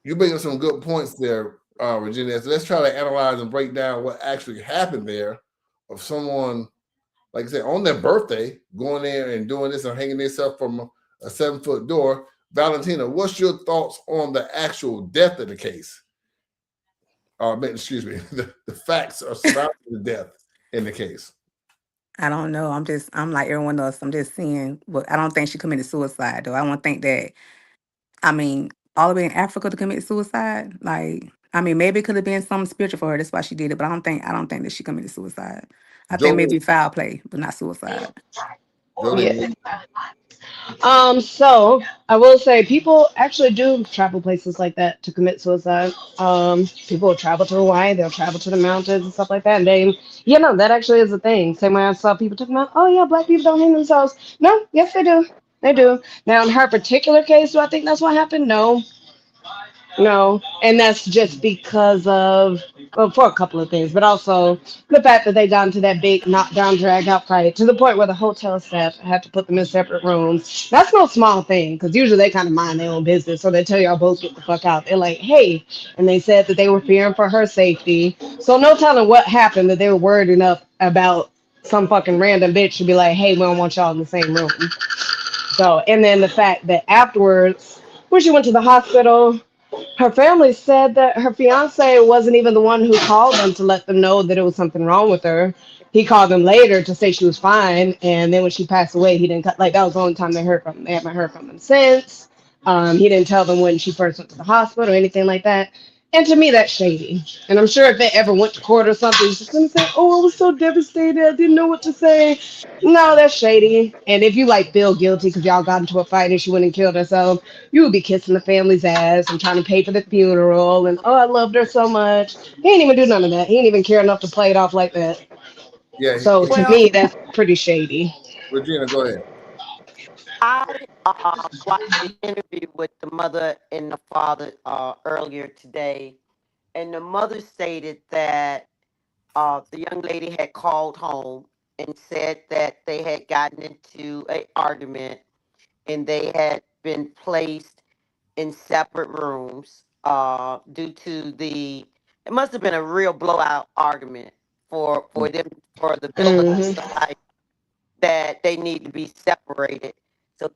you're bringing some good points there, Virginia. So let's try to analyze and break down what actually happened there of someone, like I said, on their birthday, going there and doing this and hanging themselves from a 7 foot door. Valentina, what's your thoughts on the actual death of the case? Excuse me, the facts are surrounding the death in the case. I don't know. I'm like everyone else. I'm just seeing, but I don't think she committed suicide though. I don't think that. I mean, all the way in Africa to commit suicide. Like, I mean, maybe it could have been something spiritual for her. That's why she did it. But I don't think that she committed suicide. I think Jolene, maybe foul play, but not suicide. Jolene, Yeah. So I will say people actually do travel places like that to commit suicide. People will travel to Hawaii, they'll travel to the mountains and stuff like that. And they, that actually is a thing. Same way I saw people talking about, oh yeah, black people don't hang themselves. No, yes they do. They do. Now in her particular case, do I think that's what happened? No. No, and that's just because of, well, for a couple of things, but also the fact that they got into that big knockdown, drag out fight to the point where the hotel staff had to put them in separate rooms. That's no small thing because usually they kind of mind their own business, so they tell y'all both get the fuck out. They're like, hey, and they said that they were fearing for her safety. So no telling what happened that they were worried enough about some fucking random bitch to be like, hey, we don't want y'all in the same room. So, and then the fact that afterwards, when she went to the hospital, her family said that her fiance wasn't even the one who called them to let them know that it was something wrong with her. He called them later to say she was fine, and then when she passed away, he didn't cut. Like that was the only time they heard from him. They haven't heard from him since. He didn't tell them when she first went to the hospital or anything like that. And to me, that's shady. And I'm sure if they ever went to court or something, she's gonna say, "Oh, I was so devastated. I didn't know what to say." No, that's shady. And if you like feel guilty because y'all got into a fight and she went and killed herself, you would be kissing the family's ass and trying to pay for the funeral. And oh, I loved her so much. He didn't even do none of that. He didn't even care enough to play it off like that. Yeah, So to Well, me, that's pretty shady. Regina, go ahead. I watched the interview with the mother and the father earlier today, and the mother stated that the young lady had called home and said that they had gotten into an argument and they had been placed in separate rooms due to the. It must have been a real blowout argument for them for the builder to Hmm. feel like that they need to be separated. So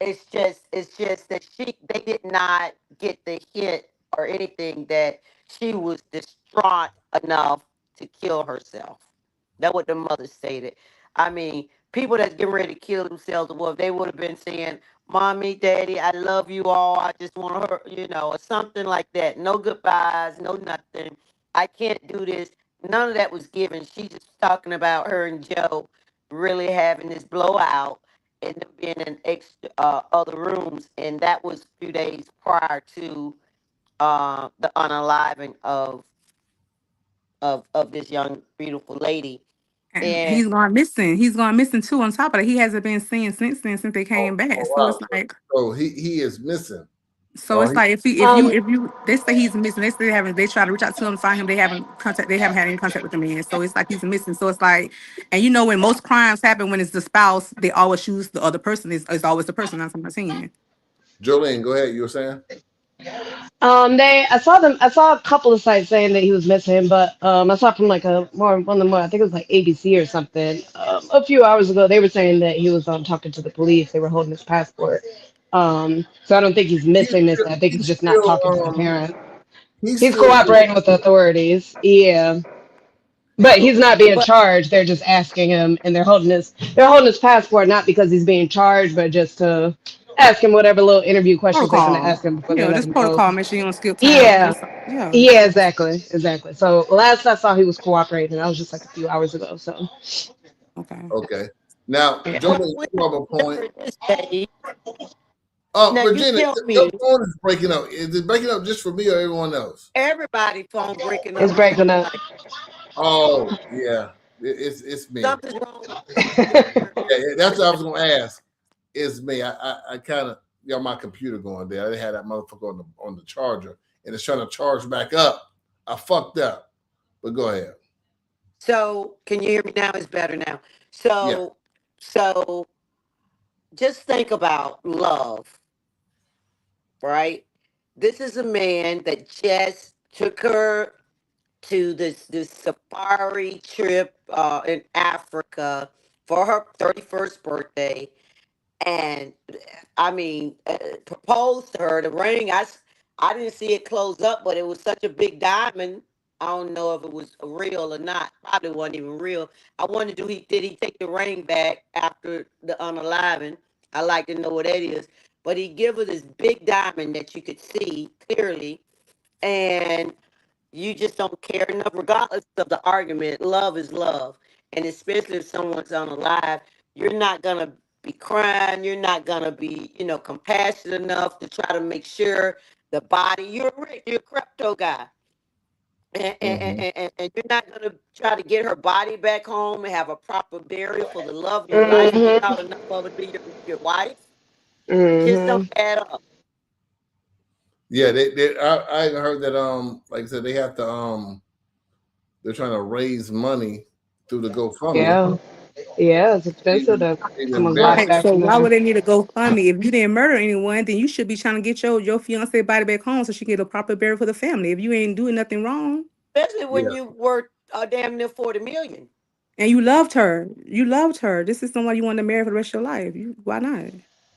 it's just that they did not get the hint or anything that she was distraught enough to kill herself. That's what the mother stated. I mean, people that's getting ready to kill themselves, well, if they would have been saying, "Mommy, Daddy, I love you all. I just want her," or something like that. No goodbyes, no nothing. I can't do this. None of that was given. She just talking about her and Joe really having this blowout and them being in extra other rooms, and that was a few days prior to the unaliving of this young beautiful lady. And And he's gone missing. He's gone missing too. On top of that, he hasn't been seen since then, since they Oh, came back. oh So wow. it's like, So he is missing. so Oh, it's he like Um, if you they say he's missing, they say they haven't, they try to reach out to him, find him, they haven't had any contact with him yet. So it's like he's missing. So it's like, and when most crimes happen when it's the spouse, they always choose the other person is always the person that's on the scene. Jolene, go ahead. You were saying? I saw them. I saw a couple of sites saying that he was missing, but I saw from like a more one of the more. I think it was like ABC or something. A few hours ago, they were saying that he was talking to the police. They were holding his passport. So I don't think he's He's missing. This, still I think he's he's just not still talking to the parents. he's He's still cooperating with the authorities. Yeah, but he's not being but charged. They're just asking him, and they're holding his passport not because he's being charged, but just to ask him whatever little interview questions they're going to Protocol. ask him before they Yeah, let just him go. protocol. Make sure you don't skip town. Yeah, Yeah. yeah, exactly. So last I saw, he was cooperating. That was just like a few hours ago. So Okay. okay. Now, Yeah. well, Jolene, we you have a point. during this day. Now you Regina, tell your me, phone is breaking up. Is it breaking up just for me or everyone else? everybody phone breaking it's up. It seems breaking up. like Oh, yeah. It's me. something's wrong with your computer. Yeah, that's what I was gonna ask. It's me. I kind of got my computer going there. I didn't have that motherfucker on the charger, and it's trying to charge back up. I fucked up. But go ahead. So can you hear me now? It's better now. Yeah. So just think about love, right? This is a man that just took her to this safari trip in Africa for her 31st birthday, and I mean, proposed to her. The ring, I didn't see it close up, but it was such a big diamond. I don't know if it was real or not. Probably wasn't even real. I wonder, did he take the ring back after the unaliving? I like to know what that is. But he give her this big diamond that you could see clearly, and you just don't care enough, regardless of the argument. Love is love. And especially if someone's unalive, you're not going to be crying. You're not going to be, compassionate enough to try to make sure the body, you're a crypto guy. And, and, Hmm. and you're not going to try to get her body back home and have a proper burial for the love of your life and you Mhm. thought enough of her to be your wife. It just don't Mhm. add up. Yeah, I heard that like I said, they have to they're trying to raise money through the GoFundMe. Yeah. Yeah. It's expensive to Even someone's bury. life Right. back So from why there. would they need to go fund me? If you didn't murder anyone, then you should be trying to get your fiance body back home so she can get a proper burial for the family. If you ain't doing nothing wrong Especially when Yeah, you worth damn near 40 million. and you loved her. This is someone you want to marry for the rest of your life. Why not?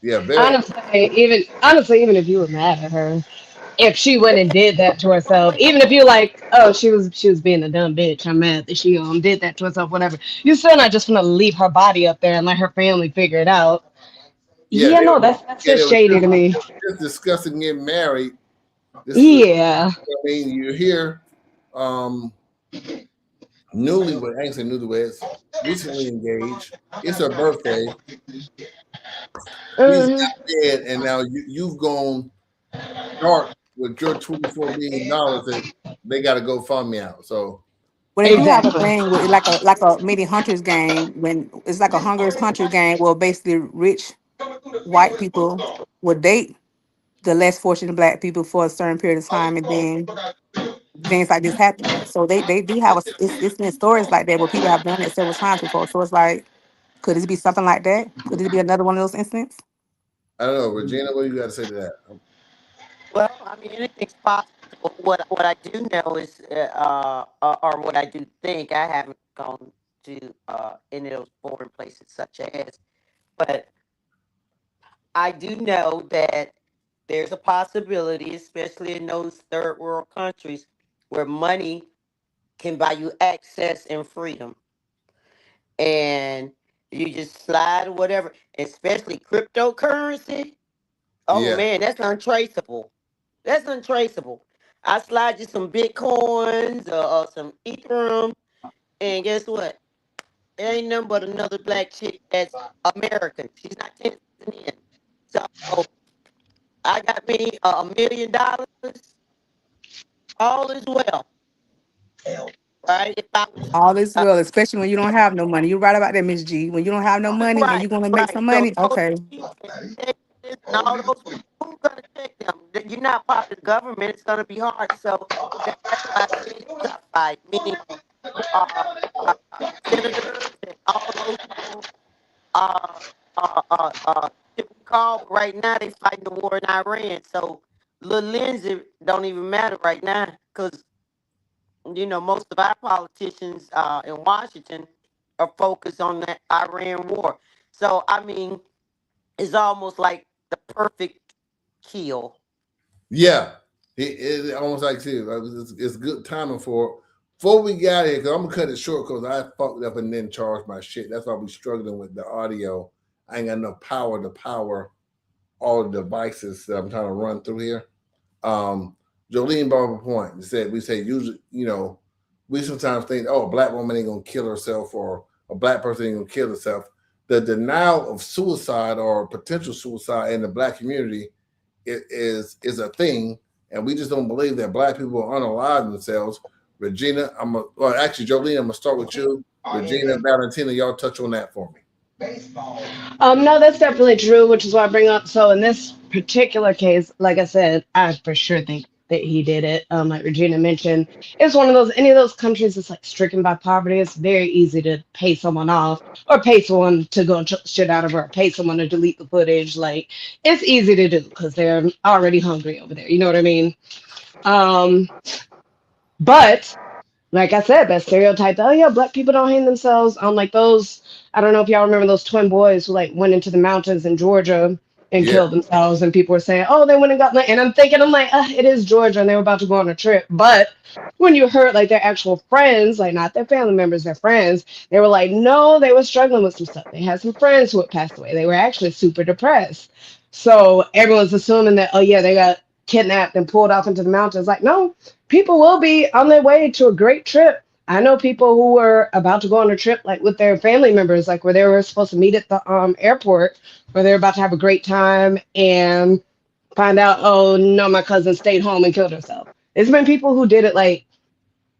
yeah, very. Honestly, even if you were mad at her, if she went and did that to herself, even if you like, oh, she was being a dumb bitch, I'm mad that she did that to herself, whatever. You're still not just gonna leave her body up there and let her family figure it out. Yeah, Yeah, no, that's they just were shady to me. just discussing getting married, This is, Yeah. I mean, you hear um, newlywed, I ain't say newlyweds, recently engaged. It's her birthday. He's Hmm. got dead, and now you've gone dark with your $24 million that they got to go fund me out. So Well, they do have a Exactly. thing with it, like a mini hunters game when it's like a hunter game. Well, basically, rich white people will date the less fortunate black people for a certain period of time, and then things like this happen. So they do have it's been stories like that where people have done it several times before. So it's like, could it be something like that? Could it be another one of those incidents? I don't know, Regina, what you got to say to that? Well, I mean, anything's possible. What I do know is, or what I do think, I haven't gone to any of those foreign places such as, but I do know that there's a possibility, especially in those third world countries, where money can buy you access and freedom, and you just slide or whatever, especially cryptocurrency. Oh Yeah, man, that's untraceable. That's untraceable. I slide you some bitcoins or some Ethereum, and guess what? It ain't nothing but another black chick that's American. She's not 10 cents in. So I got me $1 million. All is well, right? If I was, All this uh, well, especially when you don't have no money. You're right about that, Miss G. When you don't have no money and right, you're gonna make right. some So money, those okay. cheats and detectives and all those, who's gonna check them? You're not part of the government. It's gonna be hard. So that's why I say it's a tough fight. Meaning, uh, senators and all those people uh, should be called. But right now, they fighting the war in Iran. So little Lindsay don't even matter right now because most of our politicians in Washington are focused on that Iran war. So I mean, it's almost like the perfect kill. yeah. It almost like too. It's good timing for before we got here because I'm gonna cut it short because I fucked up and then charged my shit. That's why we struggling with the audio. I ain't got enough power to power all the devices that I'm trying to run through here. Um, Jolene brought up a point. She said we say usually, we sometimes think, oh, a black woman ain't gonna kill herself or a black person ain't gonna kill herself. The denial of suicide or potential suicide in the black community is a thing, and we just don't believe that black people are unalive themselves. Regina, well, actually, Jolene, I'm gonna start with you. Regina, Valentina, y'all touch on that for me. No, that's definitely true, which is why I bring up. So in this particular case, like I said, I for sure think that he did it. Like Regina mentioned, it's one of those any of those countries that's like stricken by poverty. It's very easy to pay someone off or pay someone to go and shit out of her, or pay someone to delete the footage. Like it's easy to do because they're already hungry over there. You know what I mean? Um, but like I said, that stereotype, oh yeah, black people don't hang themselves. Like those, I don't know if y'all remember those twin boys who like went into the mountains in Georgia and Yeah, killed themselves, and people were saying, oh, they went and got, and I'm thinking, I'm like, it is Georgia, and they were about to go on a trip. But when you heard like their actual friends, like not their family members, their friends, they were like, no, they were struggling with some stuff. They had some friends who had passed away. They were actually super depressed. So everyone's assuming that, oh yeah, they got kidnapped and pulled off into the mountains. Like, no, people will be on their way to a great trip. I know people who were about to go on a trip like with their family members, like where they were supposed to meet at the airport, where they're about to have a great time and find out, oh no, my cousin stayed home and killed herself. There's been people who did it like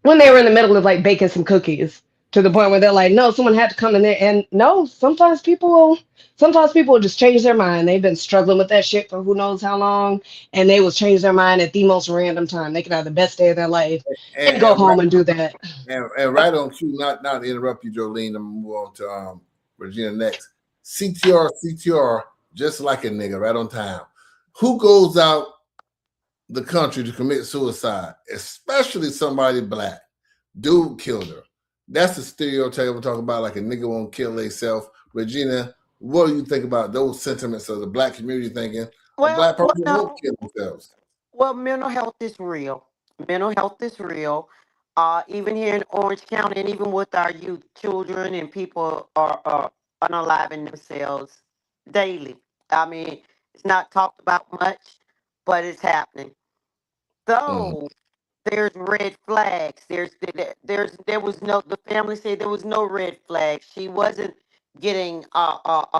when they were in the middle of like baking some cookies to the point where they're like, no, someone had to come in there. And no, sometimes people will just change their mind. They've been struggling with that shit for who knows how long, and they will change their mind at the most random time. They could have the best day of their life and, and go and home and do that. and right on cue, not to interrupt you, Jolene. I'm gonna move on to Regina next. CTR, just like a nigga, right on time. Who goes out the country to commit suicide, especially somebody black? Dude killed her. That's the stereotype we're talking about, like a nigga won't kill themselves. Regina, what do you think about those sentiments of the black community thinking a Well, black well, person won't no. kill themselves? Well, mental health is real. Mental health is real. Even here in Orange County, and even with our youth, children and people are unaliving themselves daily. I mean, it's not talked about much, but it's happening. Mhm. So there's red flags. There was no, the family said there was no red flags. She wasn't getting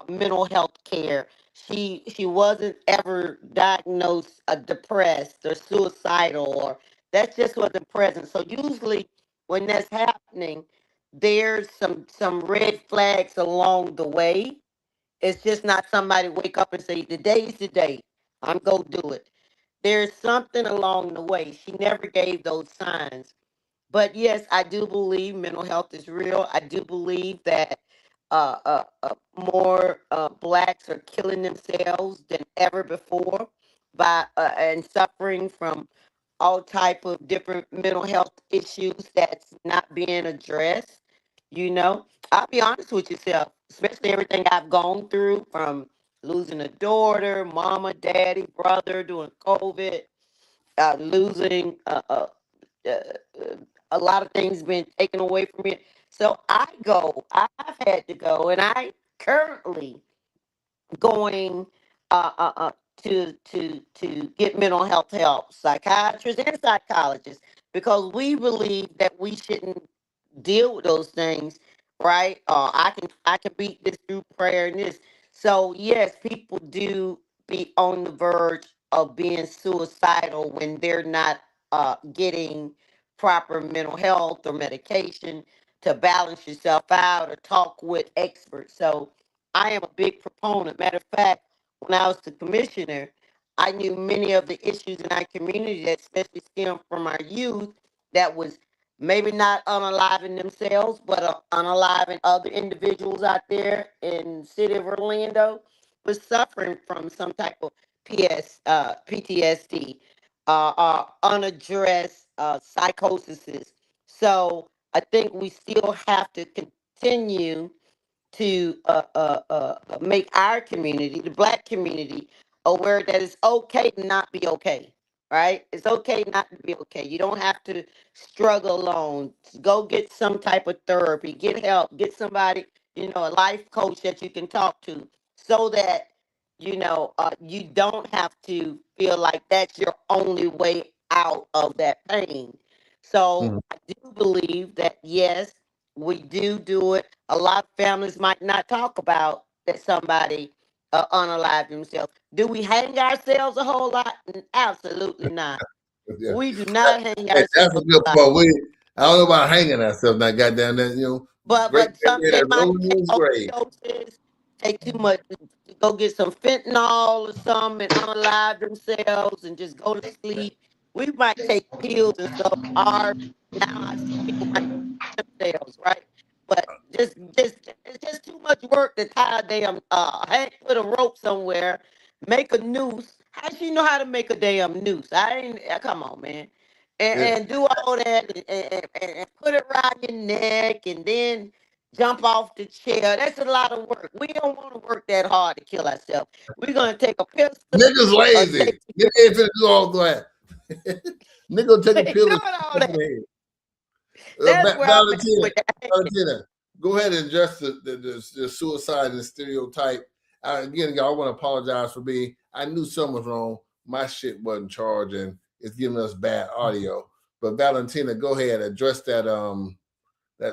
mental health care. She wasn't ever diagnosed depressed or suicidal, or that's just wasn't present. So usually when that's happening, there's some red flags along the way. It's just not somebody wake up and say today's the day. I'm gonna do it. There's something along the way. She never gave those signs. But yes, I do believe mental health is real. I do believe that more blacks are killing themselves than ever before by and suffering from all type of different mental health issues that's not being addressed. You know, I'll be honest with yourself, especially everything I've gone through from losing a daughter, mama, daddy, brother during COVID, losing a lot of things been taken away from me. So I've had to go, and I currently going to get mental health help, psychiatrists and psychologists, because we believe that we shouldn't deal with those things, right? I can beat this through prayer and this. So yes, people do be on the verge of being suicidal when they're not getting proper mental health or medication to balance yourself out or talk with experts. So I am a big proponent. Matter of fact, when I was the commissioner, I knew many of the issues in our community that especially stem from our youth that was maybe not unaliving themselves, but unaliving other individuals out there in the city of Orlando was suffering from some type of PTSD, unaddressed psychosis. So I think we still have to continue to make our community, the black community, aware that it's okay to not be okay. Right? It's okay not to be okay. You don't have to struggle alone. Go get some type of therapy, get help, get somebody, a life coach that you can talk to, so that you don't have to feel like that's your only way out of that pain. So Mhm. I do believe that yes, we do it. A lot of families might not talk about that somebody unalived themselves. Do we hang ourselves a whole lot? Absolutely not. Yeah. We do not hang Hey, ourselves that's a a good whole lot. point. I don't know about hanging ourselves. Now, goddamn that, But break some that they head and might roll in take his grave. overdoses, take too much, go get some fentanyl or something and unalive themselves and just go to sleep. We might take pills and stuff. Or now I see people might themselves, right? But just it's just too much work to tie a damn put a rope somewhere, make a noose. How she know how to make a damn noose? I ain't come on, man. And, Yeah. and do all that and put it around your neck and then jump off the chair. That's a lot of work. We don't want to work that hard to kill ourselves. We're gonna take a pistol Niggas or lazy. take Nigga ain't finna do all that. Nigga take we a ain't pill doing and all that. That's where I'm at Valentina, with that. Valentina, go ahead and address the suicide and stereotype. Again, y'all, I want to apologize for being. I knew something was wrong. My shit wasn't charging. It's giving us bad audio. But Valentina, go ahead address that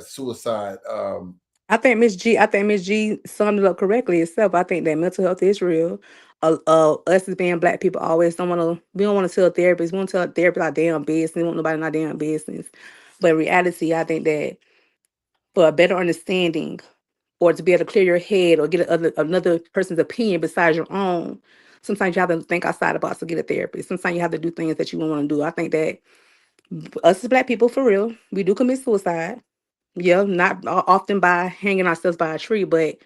suicide. I think Miss G summed it up correctly itself. I think that mental health is real. Us as being black people always don't want to. We don't want to tell therapists. We want to tell therapists our damn business. We want nobody in our damn business. But in reality, I think that for a better understanding, or to be able to clear your head, or get another person's opinion besides your own, sometimes you have to think outside the box to get a therapist. Sometimes you have to do things that you don't want to do. I think that us as black people, for real, we do commit suicide. Yeah, not often by hanging ourselves by a tree, but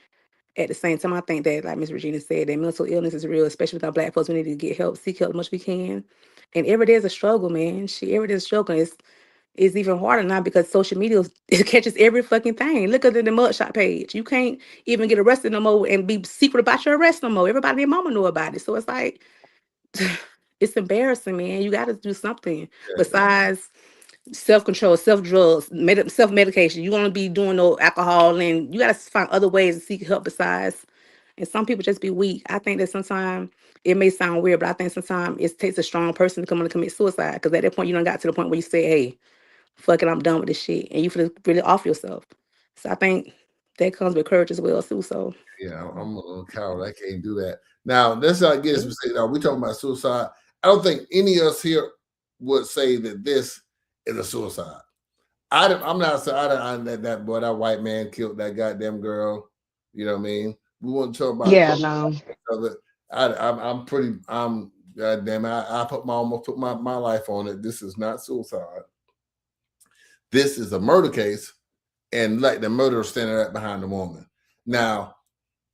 at the same time, I think that, like Miss Regina said, that mental illness is real, especially with our black folks. We need to get help, seek help as much as we can. And every day is a struggle, man. Every day is a struggle. And it's even harder now because social media it catches every fucking thing. Look at the mugshot page. You can't even get arrested no more and be secret about your arrest no more. Everybody and mama know about it. So it's like it's embarrassing, man. You got to do something besides self control, self drugs, self medication. You want to be doing no alcohol, and you got to find other ways to seek help besides. And some people just be weak. I think that sometimes it may sound weird, but I think sometimes it takes a strong person to come on and commit suicide. Because at that point, you don't got to the point where you say, "Hey, fuck it, I'm done with this shit," and you feel really off yourself. So I think that comes with courage as well too. So Yeah, I'm a little coward. I can't do that. Now, let's not get specific. Now, we're talking about suicide. I don't think any of us here would say that this is a suicide. I'm not saying that boy, that white man killed that goddamn girl. You know what I mean? We want to talk about Yeah, no. I'm goddamn. I almost put my life on it. This is not suicide. This is a murder case, and like the murderer standing right behind the woman. Now,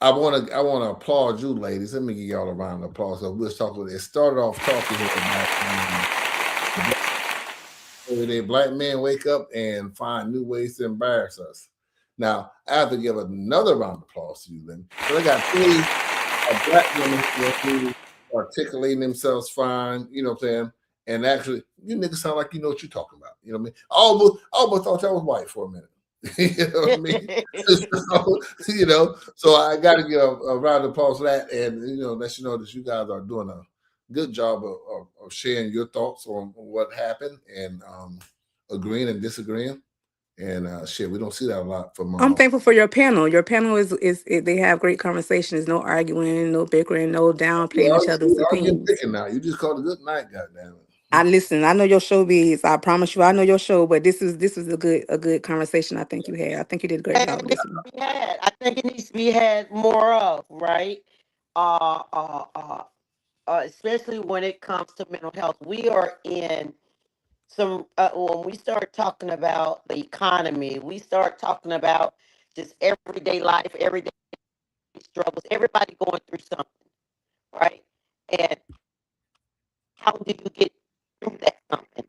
I want to applaud you, ladies. Let me give y'all a round of applause. So we'll talk about it. It started off talking about every day black men wake up and find new ways to embarrass us. Now, I have to give another round of applause to you, then. So I got three black women who articulating themselves fine, you know what I'm saying? And actually, you niggas sound like you know what you're talking about. You know what I mean? I almost thought y'all was white for a minute. You know what I mean? So I got to give a round of applause for that, and let you know that you guys are doing a good job of sharing your thoughts on what happened and agreeing and disagreeing. And shit, we don't see that a lot from. I'm thankful for your panel. Your panel is they have great conversations, no arguing, no bickering, no downplaying each other's opinions. Now you just called a good night, goddamn it. I listen. I know your show biz. I promise you, I know your show. But this is a good conversation. I think you had. I think you did a great job with this one. I think it needs to be had more of, right? Especially when it comes to mental health. We are in some when we start talking about the economy, we start talking about just everyday life, everyday struggles, everybody going through something, right? And how do you get through that something?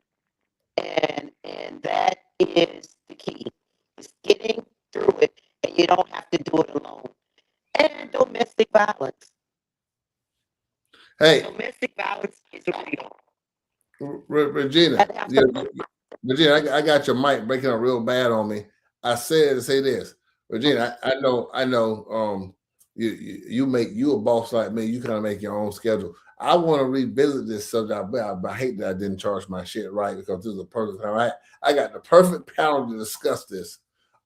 And that is the key. It's getting through it, and you don't have to do it alone. And domestic violence. Hey, domestic violence is real. Regina, Regina, I got your mic breaking up real bad on me. I said to say this, Regina. I know. You a boss like me. You kind of make your own schedule. I want to revisit this subject. I hate that I didn't charge my shit right because this is a perfect time. I got the perfect panel to discuss this.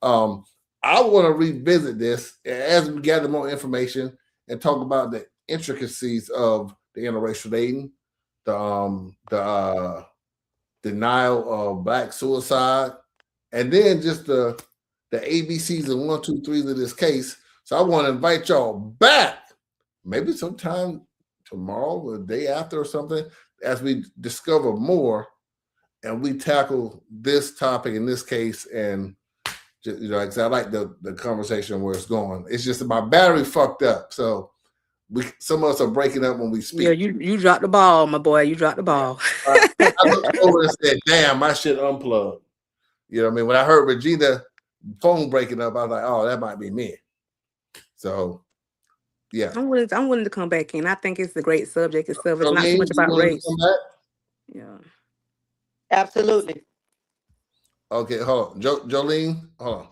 I want to revisit this as we gather more information and talk about the intricacies of the interracial dating, the denial of black suicide, and then just the ABCs and 1, 2, 3s of this case. So I want to invite y'all back, maybe sometime tomorrow or the day after or something, as we discover more and we tackle this topic in this case. And because I like the conversation where it's going. It's just that my battery fucked up, so some of us are breaking up when we speak. Yeah, you dropped the ball, my boy. You dropped the ball. I looked over and said, "Damn, my shit unplugged." You know what I mean? When I heard Regina phone breaking up, I was like, "Oh, that might be me." So, yeah, I'm willing to come back in. I think it's a great subject itself. It's not so much about race. Yeah, absolutely. Okay, hold on, Jolene, hold on.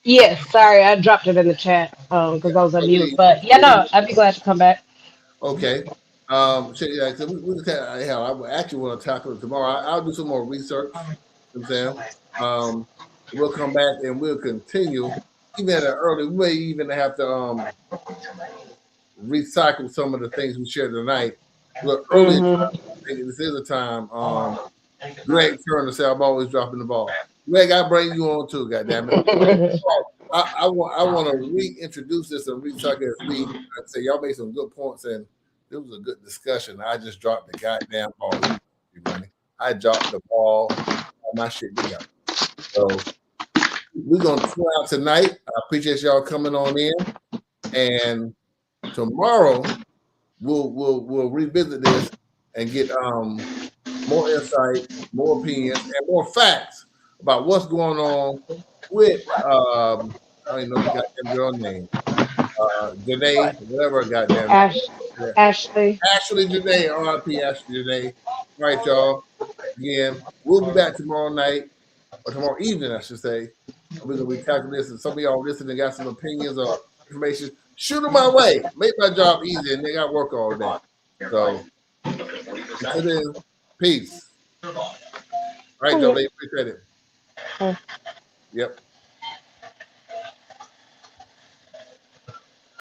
Yes, sorry, I dropped it in the chat because I was on mute. But yeah, no, I'd be glad to come back. Okay. So hell, I actually want to tackle it tomorrow. I'll do some more research. You know what I'm saying? We'll come back and we'll continue. Even at an early, we may even have to recycle some of the things we shared tonight. Look, early, this is a time. Greg Turner said, "I'm always dropping the ball." Greg, I bring you on too, goddammit. I want to reintroduce this and recycle as we say. Y'all made some good points and it was a good discussion. I just dropped the goddamn ball. I dropped the ball on my shit together. So we're gonna chill out tonight. I appreciate y'all coming on in, and tomorrow we'll revisit this and get more insight, more opinions, and more facts about what's going on with I don't even know the goddamn girl name. Jenae, whatever goddamn Ashlee Jenae, RIP Ashlee Jenae. All right, y'all. Again, we'll be back tomorrow night, or tomorrow evening, I should say. We're gonna be tackling this, and some of y'all listening got some opinions or information. Shoot them my way. Make my job easy, and they got work all day. So until then, peace. All right, Oh, Jolie, appreciate it. yeah. Yep.